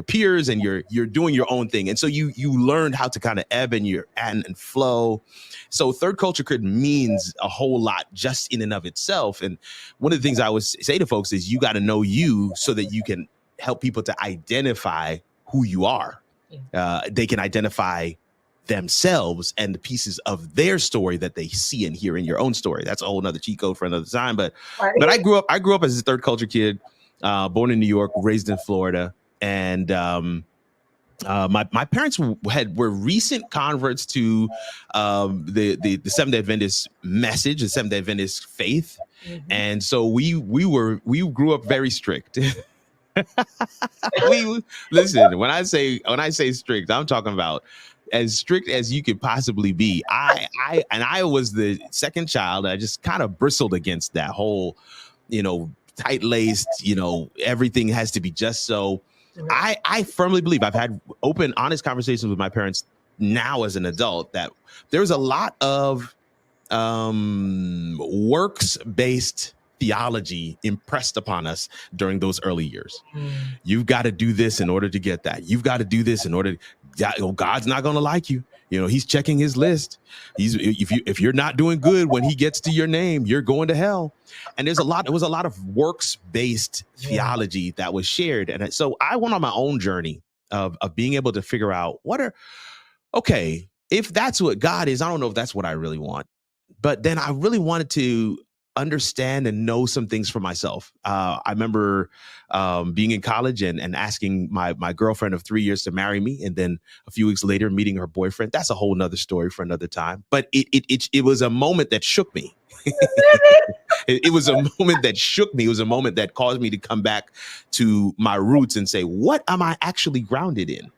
peers, and you're doing your own thing, and so you learned how to kind of ebb and flow. So third culture means a whole lot just in and of itself. And one of the things I always say to folks is, you got to know you so that you can help people to identify who you are. They can identify themselves and the pieces of their story that they see and hear in your own story. That's a whole nother cheat code for another time. But I grew up as a third culture kid, born in New York, raised in Florida. And my parents were recent converts to the Seventh-day Adventist message, the Seventh-day Adventist faith. And so we grew up very strict. Listen, when I say strict, I'm talking about as strict as you could possibly be. I was the second child. I just kind of bristled against that whole, tight-laced, everything has to be just so. I firmly believe, I've had open, honest conversations with my parents now as an adult, that there's a lot of works-based theology impressed upon us during those early years. You've got to do this in order to get that. You've got to do this in order to, God's not going to like you. He's checking his list. If you're not doing good when he gets to your name, you're going to hell. And it was a lot of works-based theology that was shared. And so I went on my own journey of being able to figure out if that's what God is, I don't know if that's what I really want. But then I really wanted to understand and know some things for myself. I remember being in college and asking my girlfriend of 3 years to marry me. And then a few weeks later, meeting her boyfriend. That's a whole nother story for another time. But it was a moment that shook me. It was a moment that shook me. It was a moment that caused me to come back to my roots and say, what am I actually grounded in?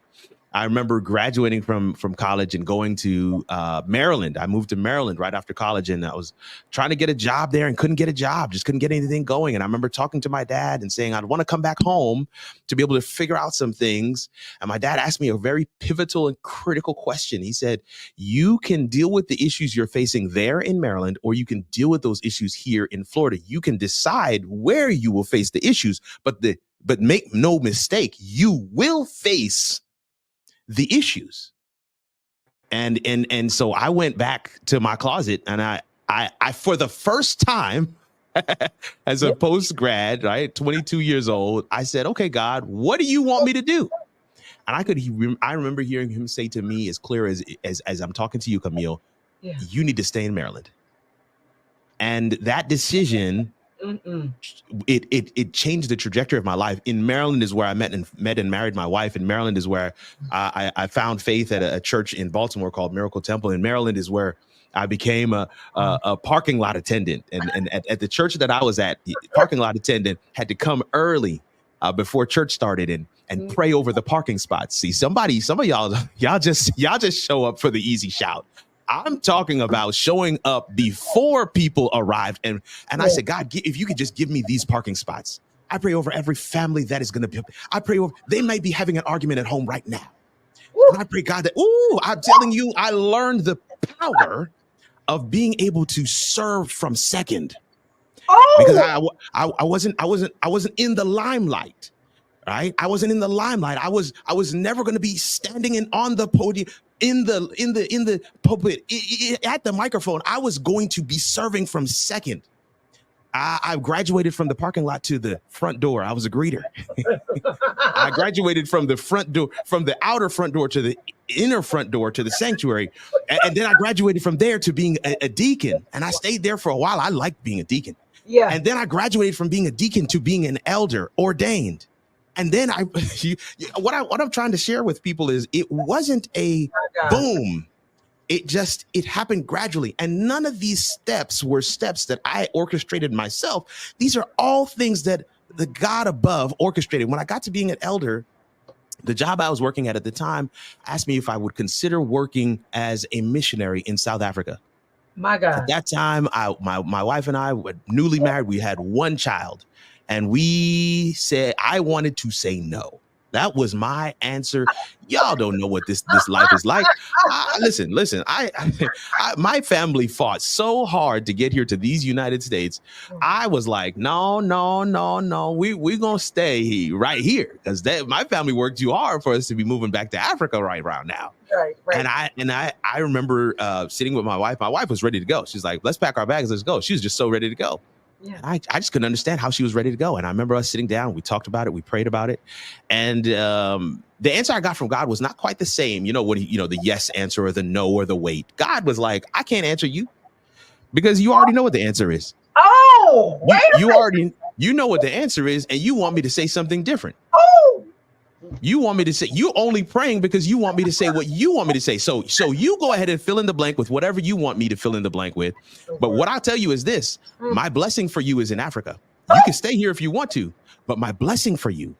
I remember graduating from college and going to Maryland. I moved to Maryland right after college, and I was trying to get a job there and couldn't get a job, just couldn't get anything going. And I remember talking to my dad and saying, I'd want to come back home to be able to figure out some things. And my dad asked me a very pivotal and critical question. He said, you can deal with the issues you're facing there in Maryland, or you can deal with those issues here in Florida. You can decide where you will face the issues, but make no mistake, you will face the issues. And so I went back to my closet, and I for the first time as a post grad, right, 22 years old, I said, okay, God, what do you want me to do? And I remember hearing him say to me as clear as I'm talking to you, Camille, you need to stay in Maryland. And that decision, it changed the trajectory of my life. In Maryland is where I met and married my wife. In Maryland is where I found faith at a church in Baltimore called Miracle Temple. In Maryland is where I became a parking lot attendant. And at the church that I was at, the parking lot attendant had to come early before church started and pray over the parking spots. See, some of y'all just show up for the easy shout. I'm talking about showing up before people arrived. And I said, God, if you could just give me these parking spots. I pray over every family that is going to be, I pray over, they might be having an argument at home right now. And I pray, God, that, I'm telling you, I learned the power of being able to serve from second. Because I wasn't in the limelight. Right. I wasn't in the limelight. I was never going to be standing on the podium, in the pulpit, at the microphone. I was going to be serving from second. I graduated from the parking lot to the front door. I was a greeter. I graduated from the front door, from the outer front door to the inner front door to the sanctuary. And then I graduated from there to being a deacon. And I stayed there for a while. I liked being a deacon. Yeah. And then I graduated from being a deacon to being an elder, ordained. And then what I'm trying to share with people is it wasn't a boom. It happened gradually. And none of these steps were steps that I orchestrated myself. These are all things that the God above orchestrated. When I got to being an elder, the job I was working at the time asked me if I would consider working as a missionary in South Africa. My God. At that time, my wife and I were newly married. We had one child. And we said, I wanted to say no. That was my answer. Y'all don't know what this life is like. Listen. My family fought so hard to get here to these United States. I was like, no. We're going to stay right here because my family worked too hard for us to be moving back to Africa right around now. Right. And I remember sitting with my wife. My wife was ready to go. She's like, let's pack our bags. Let's go. She was just so ready to go. Yeah. I just couldn't understand how she was ready to go. And I remember us sitting down, we talked about it, we prayed about it. And the answer I got from God was not quite the same. The yes answer or the no or the wait. God was like, I can't answer you because you already know what the answer is. Oh, you know what the answer is. And you want me to say something different. You want me to say, you only praying because you want me to say what you want me to say. So you go ahead and fill in the blank with whatever you want me to fill in the blank with. But what I'll tell you is this, my blessing for you is in Africa. You can stay here if you want to, but my blessing for you,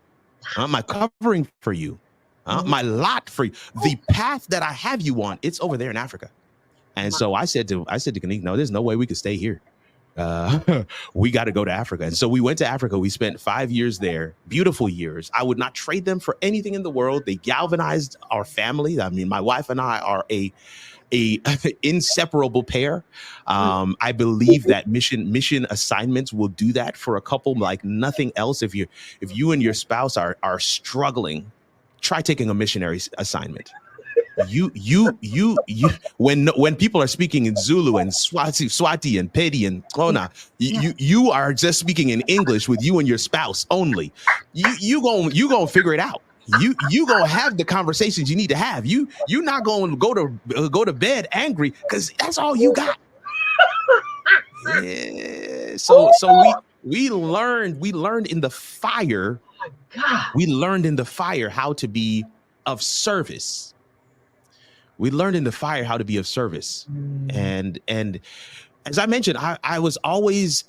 my covering for you, my lot for you, the path that I have you on, it's over there in Africa. And so I said to Kanique, no, there's no way we could stay here. We got to go to Africa. And so we went to Africa. We spent 5 years there, beautiful years. I would not trade them for anything in the world. They galvanized our family. I mean, my wife and I are a inseparable pair. I believe that mission assignments will do that for a couple like nothing else. If you and your spouse are struggling, try taking a missionary assignment. When people are speaking in Zulu and Swati and Pedi and Kona, you are just speaking in English with you and your spouse only. You gonna figure it out. You gonna have the conversations you need to have. You not gonna go to bed angry because that's all you got. Yeah. So we learned in the fire. We learned in the fire how to be of service. We learned in the fire how to be of service. And as I mentioned, I was always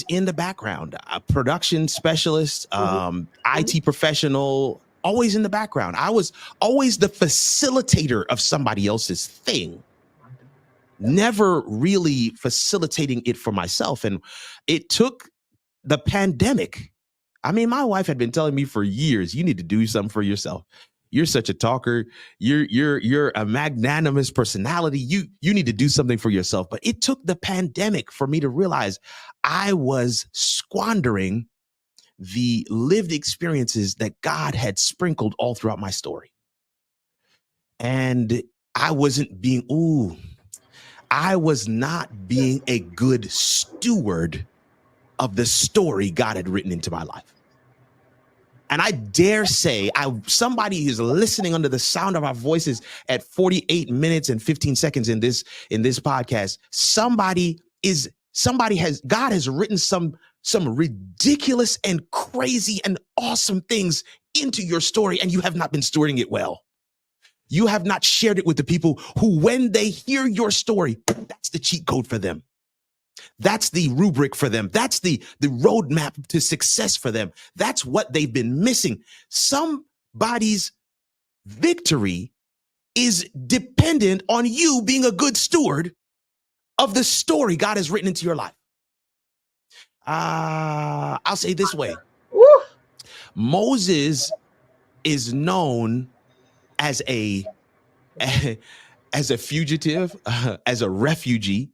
in the background, a production specialist, IT professional, always in the background. I was always the facilitator of somebody else's thing, never really facilitating it for myself. And it took the pandemic. I mean, my wife had been telling me for years, you need to do something for yourself. You're such a talker. You're a magnanimous personality. You need to do something for yourself. But it took the pandemic for me to realize I was squandering the lived experiences that God had sprinkled all throughout my story. And I was not being a good steward of the story God had written into my life. And I dare say, somebody who's listening under the sound of our voices at 48 minutes and 15 seconds in this podcast, God has written some ridiculous and crazy and awesome things into your story, and you have not been stewarding it well. You have not shared it with the people who, when they hear your story, that's the cheat code for them. That's the rubric for them. That's the roadmap to success for them. That's what they've been missing. Somebody's victory is dependent on you being a good steward of the story God has written into your life. I'll say this way. Moses is known as a fugitive, as a refugee.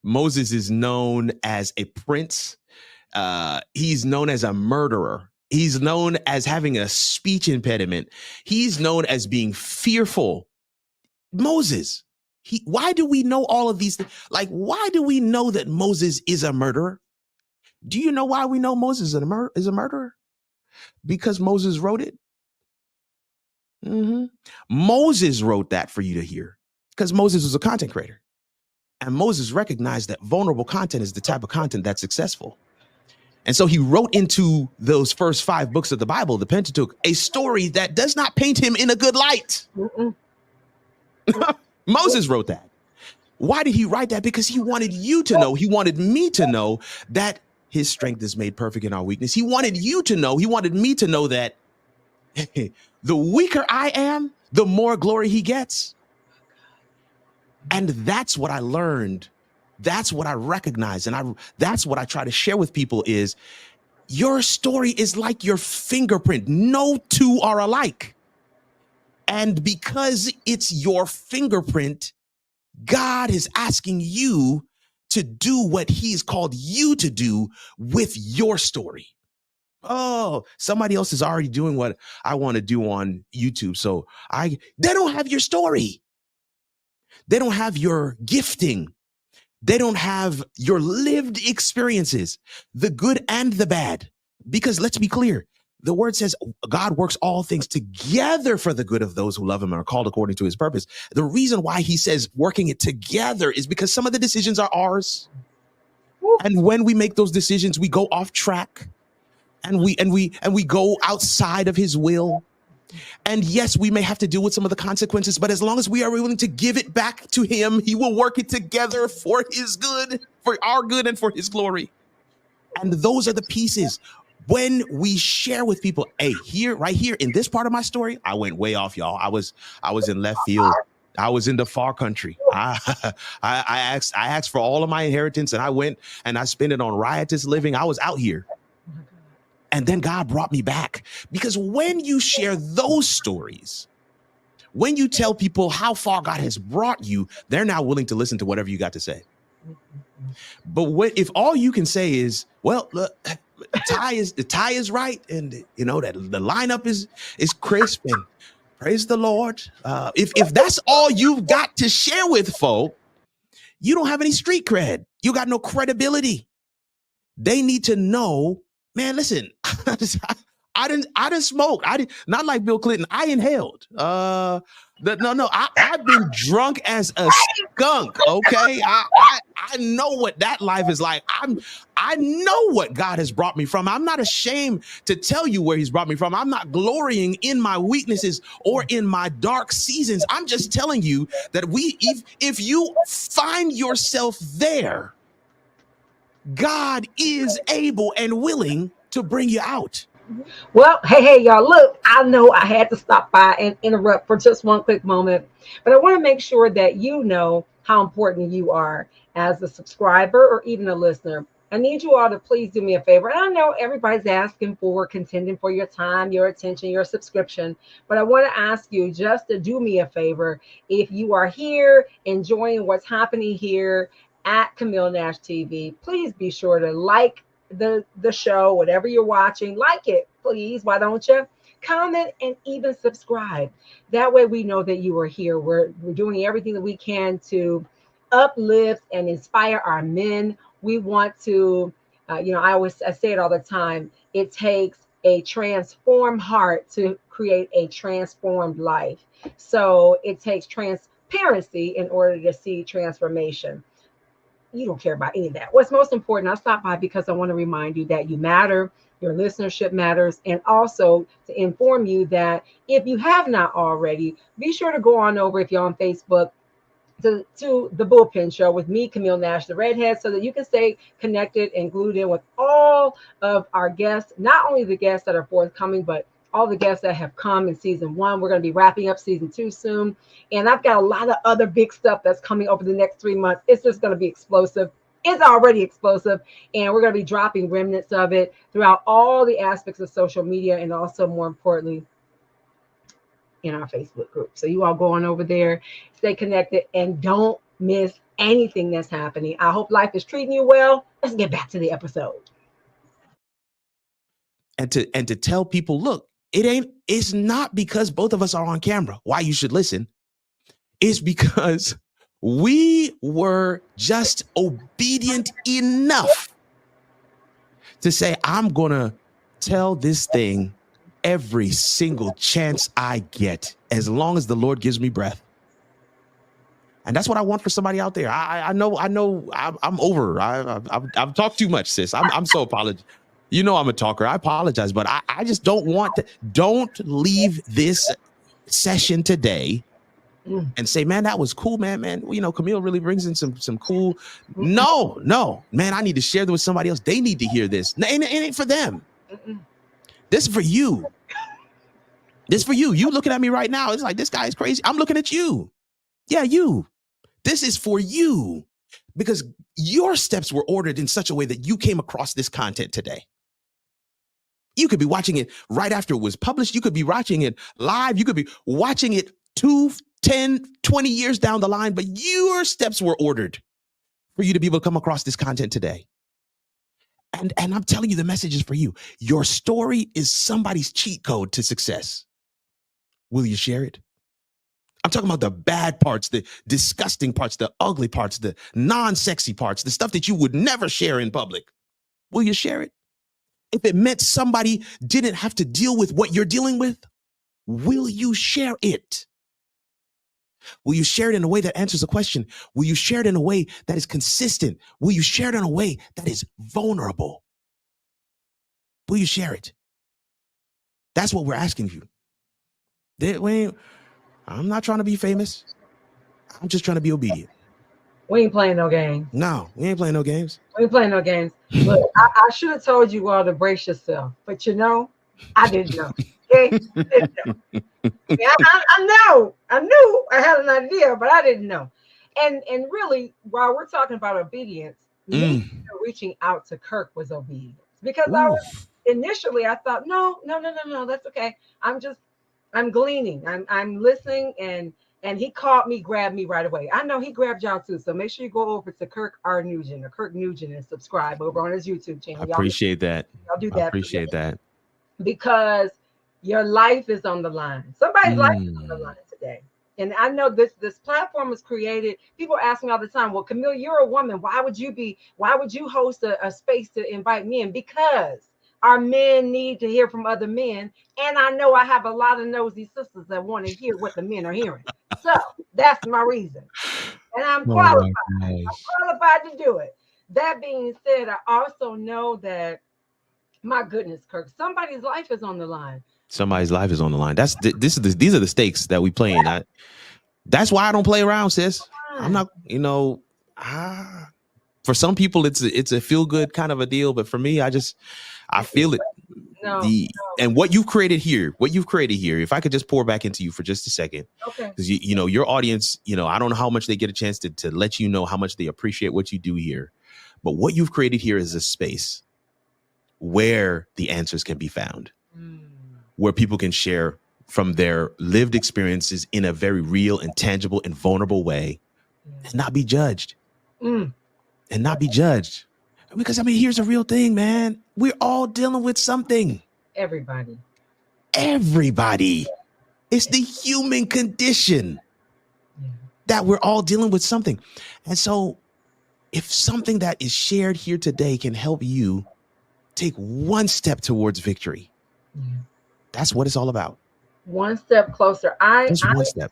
Moses is known as a prince. He's known as a murderer. He's known as having a speech impediment. He's known as being fearful. Moses, why do we know all of these things? Like, why do we know that Moses is a murderer? Do you know why we know Moses is a murderer? Because Moses wrote it. Moses wrote that for you to hear because Moses was a content creator. And Moses recognized that vulnerable content is the type of content that's successful. And so he wrote into those first 5 books of the Bible, the Pentateuch, a story that does not paint him in a good light. Moses wrote that. Why did he write that? Because he wanted you to know, he wanted me to know that his strength is made perfect in our weakness. He wanted you to know, he wanted me to know that the weaker I am, the more glory he gets. And that's what I learned. That's what I recognize. And that's what I try to share with people is your story is like your fingerprint. No two are alike. And because it's your fingerprint, God is asking you to do what he's called you to do with your story. Oh, somebody else is already doing what I want to do on YouTube. So they don't have your story. They don't have your gifting. They don't have your lived experiences, the good and the bad. Because let's be clear, the word says God works all things together for the good of those who love him and are called according to his purpose. The reason why he says working it together is because some of the decisions are ours. And when we make those decisions, we go off track and we go outside of his will. And yes, we may have to deal with some of the consequences, but as long as we are willing to give it back to him, he will work it together for his good, for our good and for his glory. And those are the pieces. When we share with people, hey, here, right here in this part of my story, I went way off, y'all. I was in left field. I was in the far country. I asked for all of my inheritance, and I went and I spent it on riotous living. I was out here. And then God brought me back. Because when you share those stories, when you tell people how far God has brought you, they're now willing to listen to whatever you got to say. But if all you can say is, well, look, the tie is right, and you know that the lineup is crisp, and praise the Lord. If that's all you've got to share with folk, you don't have any street cred. You got no credibility. They need to know, man, listen, I didn't smoke. I didn't, not like Bill Clinton. I inhaled. I've been drunk as a skunk. Okay. I know what that life is like. I know what God has brought me from. I'm not ashamed to tell you where he's brought me from. I'm not glorying in my weaknesses or in my dark seasons. I'm just telling you that if you find yourself there, God is able and willing to bring you out. Well, hey, y'all, look, I know I had to stop by and interrupt for just one quick moment, but I want to make sure that you know how important you are as a subscriber or even a listener. I need you all to please do me a favor. And I know everybody's asking for, contending for your time, your attention, your subscription, but I want to ask you just to do me a favor. If you are here enjoying what's happening here at Camille Nash TV, please be sure to like the show, whatever you're watching, like it, please. Why don't you comment and even subscribe? That way we know that you are here. We're doing everything that we can to uplift and inspire our men. We want to, I say it all the time. It takes a transformed heart to create a transformed life. So it takes transparency in order to see transformation. You don't care about any of that. What's most important, I stopped by because I want to remind you that you matter, your listenership matters, and also to inform you that if you have not already, be sure to go on over, if you're on Facebook, to the Bullpen Show with me, Camille Nash, the redhead, so that you can stay connected and glued in with all of our guests, not only the guests that are forthcoming, but all the guests that have come in season 1. We're going to be wrapping up season 2 soon. And I've got a lot of other big stuff that's coming over the next 3 months. It's just going to be explosive. It's already explosive. And we're going to be dropping remnants of it throughout all the aspects of social media, and also, more importantly, in our Facebook group. So you all go on over there, stay connected, and don't miss anything that's happening. I hope life is treating you well. Let's get back to the episode. And to tell people, look, it's not because both of us are on camera why you should listen. It's because we were just obedient enough to say, I'm going to tell this thing every single chance I get, as long as the Lord gives me breath. And that's what I want for somebody out there. I know I'm over. I've talked too much, sis. I'm so apologetic. You know I'm a talker. I apologize, but I just don't want to. Don't leave this session today and say, man, that was cool, man. You know, Camille really brings in some cool. No, man, I need to share this with somebody else. They need to hear this. It ain't for them. This is for you. This is for you. You looking at me right now. It's like, this guy is crazy. I'm looking at you. Yeah, you. This is for you, because your steps were ordered in such a way that you came across this content today. You could be watching it right after it was published. You could be watching it live. You could be watching it 2, 10, 20 years down the line, but your steps were ordered for you to be able to come across this content today. And I'm telling you, the message is for you. Your story is somebody's cheat code to success. Will you share it? I'm talking about the bad parts, the disgusting parts, the ugly parts, the non-sexy parts, the stuff that you would never share in public. Will you share it? If it meant somebody didn't have to deal with what you're dealing with, will you share it? Will you share it in a way that answers the question? Will you share it in a way that is consistent? Will you share it in a way that is vulnerable? Will you share it? That's what we're asking you. I'm not trying to be famous. I'm just trying to be obedient. We ain't playing no games. No, we ain't playing no games. We ain't playing no games. Look, I should have told you all to brace yourself, but I didn't know. Okay, I didn't know. I knew I had an idea, but I didn't know. And really, while we're talking about obedience, me reaching out to Kirk was obedience, because initially I thought, no, that's okay. I'm gleaning. I'm listening, and he called me, grabbed me right away. I know he grabbed y'all too. So make sure you go over to Kirk Nugent and subscribe over on his YouTube channel. I appreciate that. Y'all do that. I appreciate that. Because your life is on the line. Somebody's life is on the line today. And I know this platform was created. People ask me all the time, well, Camille, you're a woman. Why would you host a space to invite men? Because our men need to hear from other men. And I know I have a lot of nosy sisters that want to hear what the men are hearing. So that's my reason. And I'm qualified. I'm qualified to do it. That being said, I also know that, my goodness, Kirk, somebody's life is on the line. Somebody's life is on the line. These are the stakes that we play in. That's why I don't play around, sis. I'm not, for some people it's a feel good kind of a deal, but for me, I feel it. And what you've created here, if I could just pour back into you for just a second, because your audience, I don't know how much they get a chance to let you know how much they appreciate what you do here, but what you've created here is a space where the answers can be found, where people can share from their lived experiences in a very real and tangible and vulnerable way, and not be judged. Because here's a real thing, man. We're all dealing with something. Everybody. It's the human condition that we're all dealing with something. And so if something that is shared here today can help you take one step towards victory, that's what it's all about. One step closer. One step.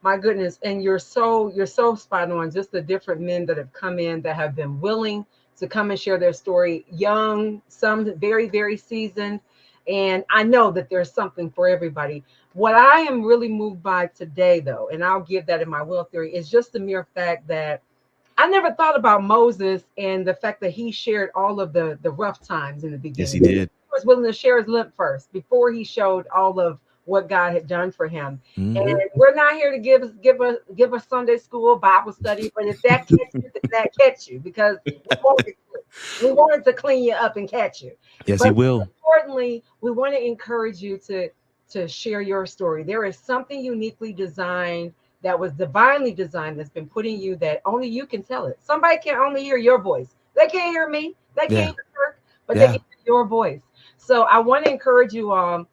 My goodness. And you're so spot on. Just the different men that have come in that have been willing to come and share their story. Young, some very, very seasoned. And I know that there's something for everybody. What I am really moved by today, though, and I'll give that in my will theory, is just the mere fact that I never thought about Moses and the fact that he shared all of the rough times in the beginning. Yes, he did. He was willing to share his limp first before he showed all of what God had done for him. And we're not here to give a Sunday school Bible study, but if that catch you, because we wanted to clean you up and catch you. Yes, he will. Importantly, we want to encourage you to share your story. There is something uniquely designed, that was divinely designed, that's been put in you, that only you can tell it. Somebody can only hear your voice. They can't hear me. They can't hear Kirk, but they can hear your voice. So I want to encourage you all.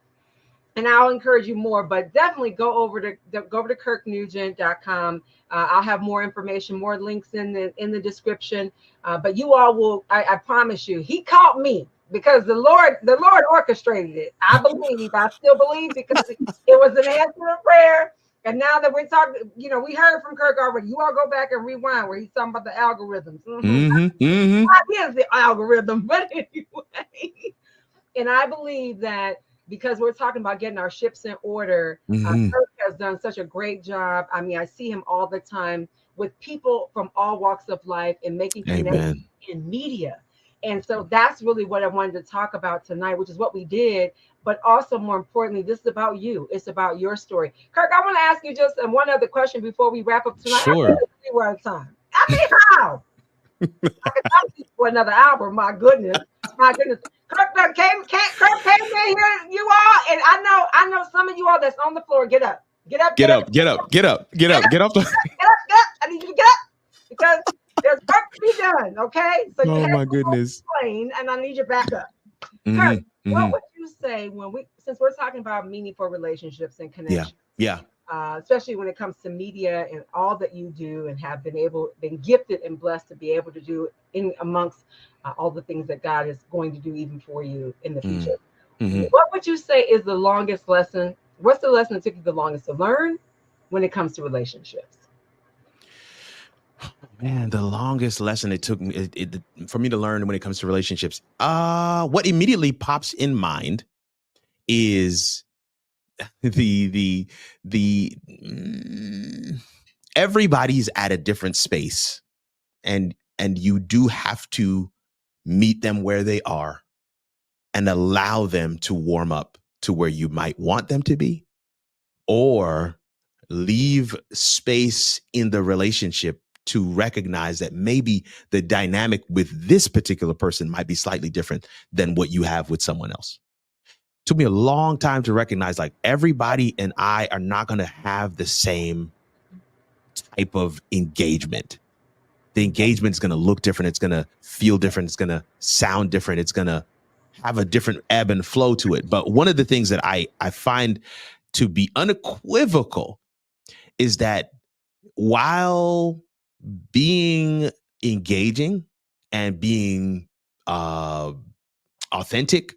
And I'll encourage you more, but definitely go over to kirknugent.com. I'll have more information, more links in the description. But you all will, I promise you, he caught me because the Lord orchestrated it. I still believe, because it was an answer to prayer. And now that we're talking, we heard from Kirk already. You all go back and rewind where he's talking about the algorithms. What is the algorithm? But anyway, and I believe that, because we're talking about getting our ships in order, Kirk has done such a great job. I see him all the time with people from all walks of life and making connections in media. And so that's really what I wanted to talk about tonight, which is what we did. But also, more importantly, this is about you. It's about your story. Kirk, I want to ask you just one other question before we wrap up tonight. Sure. We're out of time. How? I could talk to you for another hour. My goodness. Kirk came in here, you all, and I know some of you all that's on the floor. Get up. Get up. Get off the. Get up. I need you to get up, because there's work to be done. Okay. So oh my goodness. Plane, and I need you back up. Kirk, what would you say since we're talking about meaningful relationships and connections? Yeah. Especially when it comes to media and all that you do and have been gifted and blessed to be able to do in amongst all the things that God is going to do even for you in the future. What would you say is the longest lesson? What's the lesson that took you the longest to learn when it comes to relationships? Man, the longest lesson it took for me to learn when it comes to relationships. What immediately pops in mind is the everybody's at a different space, and you do have to meet them where they are and allow them to warm up to where you might want them to be, or leave space in the relationship to recognize that maybe the dynamic with this particular person might be slightly different than what you have with someone else. It took me a long time to recognize, like, everybody and I are not going to have the same type of engagement. The engagement is going to look different. It's going to feel different. It's going to sound different. It's going to have a different ebb and flow to it. But one of the things that I find to be unequivocal is that while being engaging and being authentic,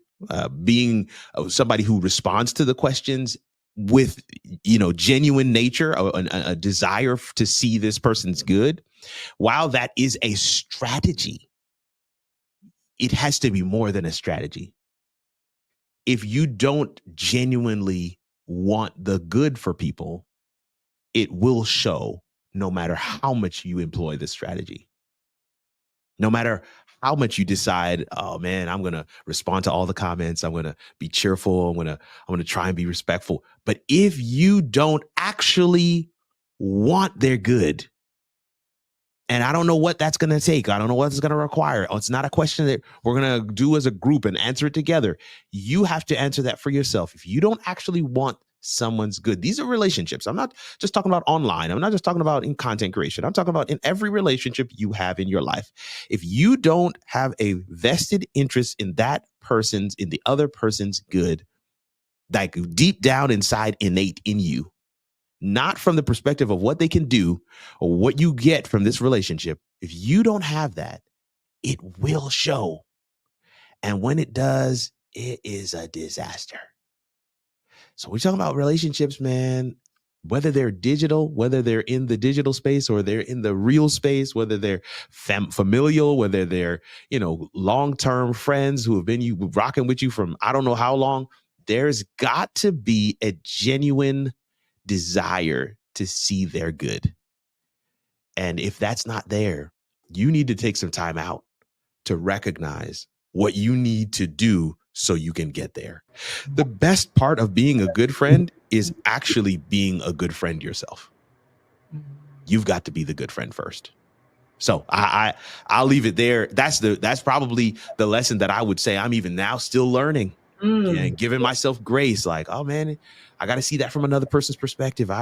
being somebody who responds to the questions with, genuine nature, a desire to see this person's good, while that is a strategy, it has to be more than a strategy. If you don't genuinely want the good for people, it will show no matter how much you employ this strategy. No matter how much you decide, oh man, I'm going to respond to all the comments. I'm going to be cheerful. I'm going to try and be respectful. But if you don't actually want their good, and I don't know what that's going to take, I don't know what it's going to require. It's not a question that we're going to do as a group and answer it together. You have to answer that for yourself. If you don't actually want someone's good, these are relationships. I'm not just talking about online. I'm not just talking about in content creation. I'm talking about in every relationship you have in your life. If you don't have a vested interest in in the other person's good, like deep down inside, innate in you, not from the perspective of what they can do or what you get from this relationship, if you don't have that, it will show. And when it does, it is a disaster. So we're talking about relationships, man, whether they're digital, whether they're in the digital space or they're in the real space, whether they're familial, whether they're, long-term friends who have been rocking with you from I don't know how long. There's got to be a genuine desire to see their good. And if that's not there, you need to take some time out to recognize what you need to do so you can get there. The best part of being a good friend is actually being a good friend yourself. You've got to be the good friend first. So I'll leave it there. That's probably the lesson that I would say I'm even now still learning and giving myself grace. Like, oh man, I got to see that from another person's perspective.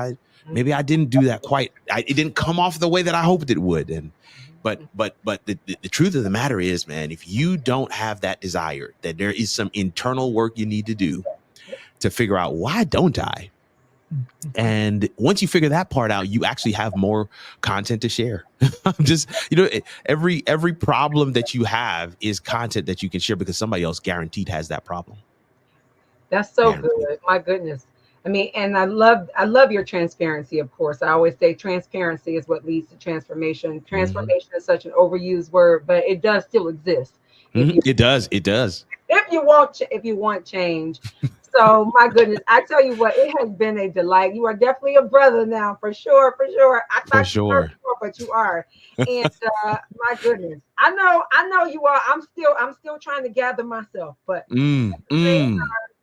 Maybe I didn't do that quite. It didn't come off the way that I hoped it would. But the truth of the matter is, man, if you don't have that desire, that there is some internal work you need to do to figure out, why don't I? And once you figure that part out, you actually have more content to share. Just, every problem that you have is content that you can share because somebody else guaranteed has that problem. That's so good. My goodness. I mean, and I love your transparency, of course. I always say transparency is what leads to transformation. Transformation is such an overused word, but it does still exist. It does. If you want change. So my goodness, I tell you what, it has been a delight. You are definitely a brother now, for sure. I thought you were before, but you are. And my goodness, I know you are. I'm still trying to gather myself, but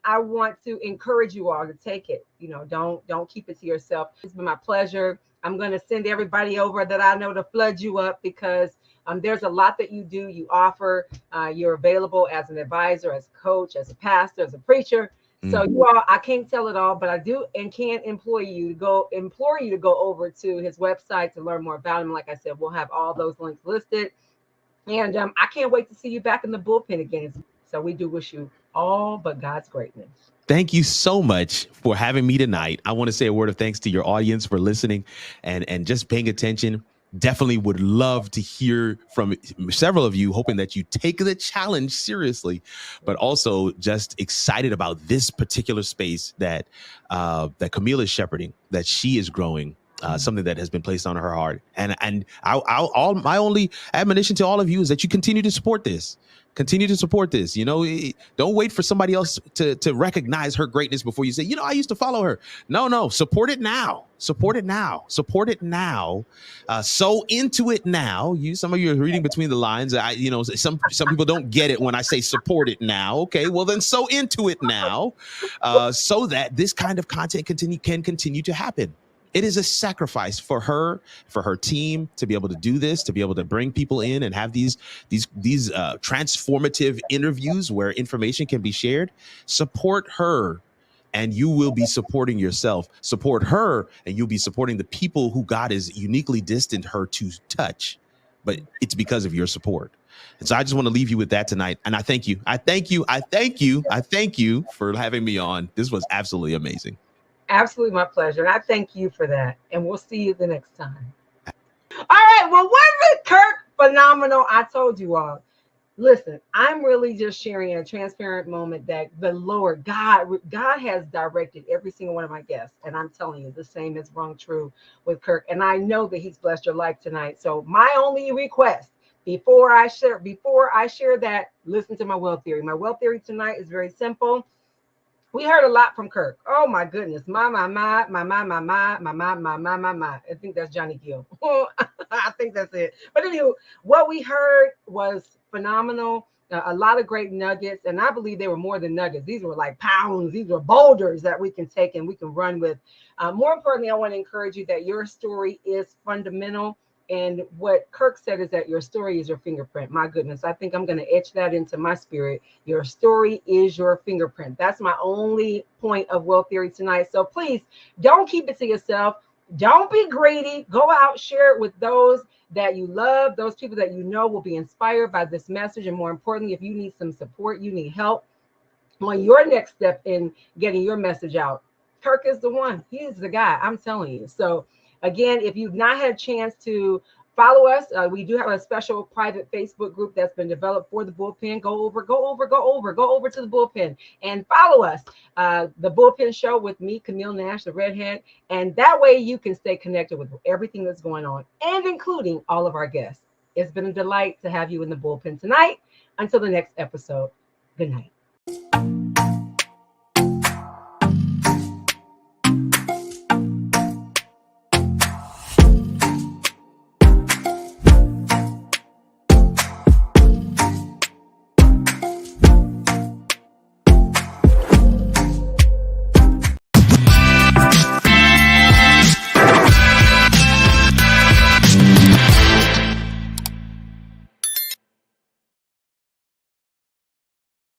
I want to encourage you all to take it. Don't keep it to yourself. It's been my pleasure. I'm going to send everybody over that I know to flood you up because there's a lot that you do. You offer. You're available as an advisor, as a coach, as a pastor, as a preacher. So you all, I can't tell it all, but I do and can implore you to go over to his website to learn more about him. Like I said, we'll have all those links listed. And I can't wait to see you back in the bullpen again. So we do wish you all but God's greatness. Thank you so much for having me tonight. I want to say a word of thanks to your audience for listening and just paying attention. Definitely would love to hear from several of you, hoping that you take the challenge seriously, but also just excited about this particular space that Camille is shepherding, that she is growing. something that has been placed on her heart. And my only admonition to all of you is that you continue to support this. Continue to support this. Don't wait for somebody else to recognize her greatness before you say, I used to follow her. No, support it now. Support it now. Support it now. Sow into it now. Some of you are reading between the lines. Some people don't get it when I say support it now. Okay, well then sow into it now, so that this kind of content can continue to happen. It is a sacrifice for her team to be able to do this, to be able to bring people in and have these transformative interviews where information can be shared. Support her, and you will be supporting yourself. Support her, and you'll be supporting the people who God has uniquely destined her to touch. But it's because of your support. And so I just want to leave you with that tonight. And I thank you. I thank you for having me on. This was absolutely amazing. Absolutely my pleasure. And I thank you for that. And we'll see you the next time. All right. Well, wasn't Kirk phenomenal? I told you all. Listen, I'm really just sharing a transparent moment that the Lord, God has directed every single one of my guests. And I'm telling you, the same is rung true with Kirk. And I know that he's blessed your life tonight. So my only request before I share that, listen to my wealth theory. My wealth theory tonight is very simple. We heard a lot from Kirk. Oh my goodness. My. I think that's Johnny Gill. I think that's it. But anyway, what we heard was phenomenal. A lot of great nuggets. And I believe they were more than nuggets. These were like pounds. These were boulders that we can take and we can run with. More importantly, I want to encourage you that your story is fundamental. And what Kirk said is that your story is your fingerprint. My goodness, I think I'm going to etch that into my spirit. Your story is your fingerprint. That's my only point of wealth theory tonight. So please don't keep it to yourself. Don't be greedy. Go out, share it with those that you love, those people that you know will be inspired by this message. And more importantly, if you need some support, you need help on your next step in getting your message out, Kirk is the one. He is the guy. I'm telling you. So again, if you've not had a chance to follow us, we do have a special private Facebook group that's been developed for the bullpen. Go over to the bullpen and follow us. The Bullpen Show with me, Camille Nash, the redhead. And that way you can stay connected with everything that's going on and including all of our guests. It's been a delight to have you in the bullpen tonight. Until the next episode, good night.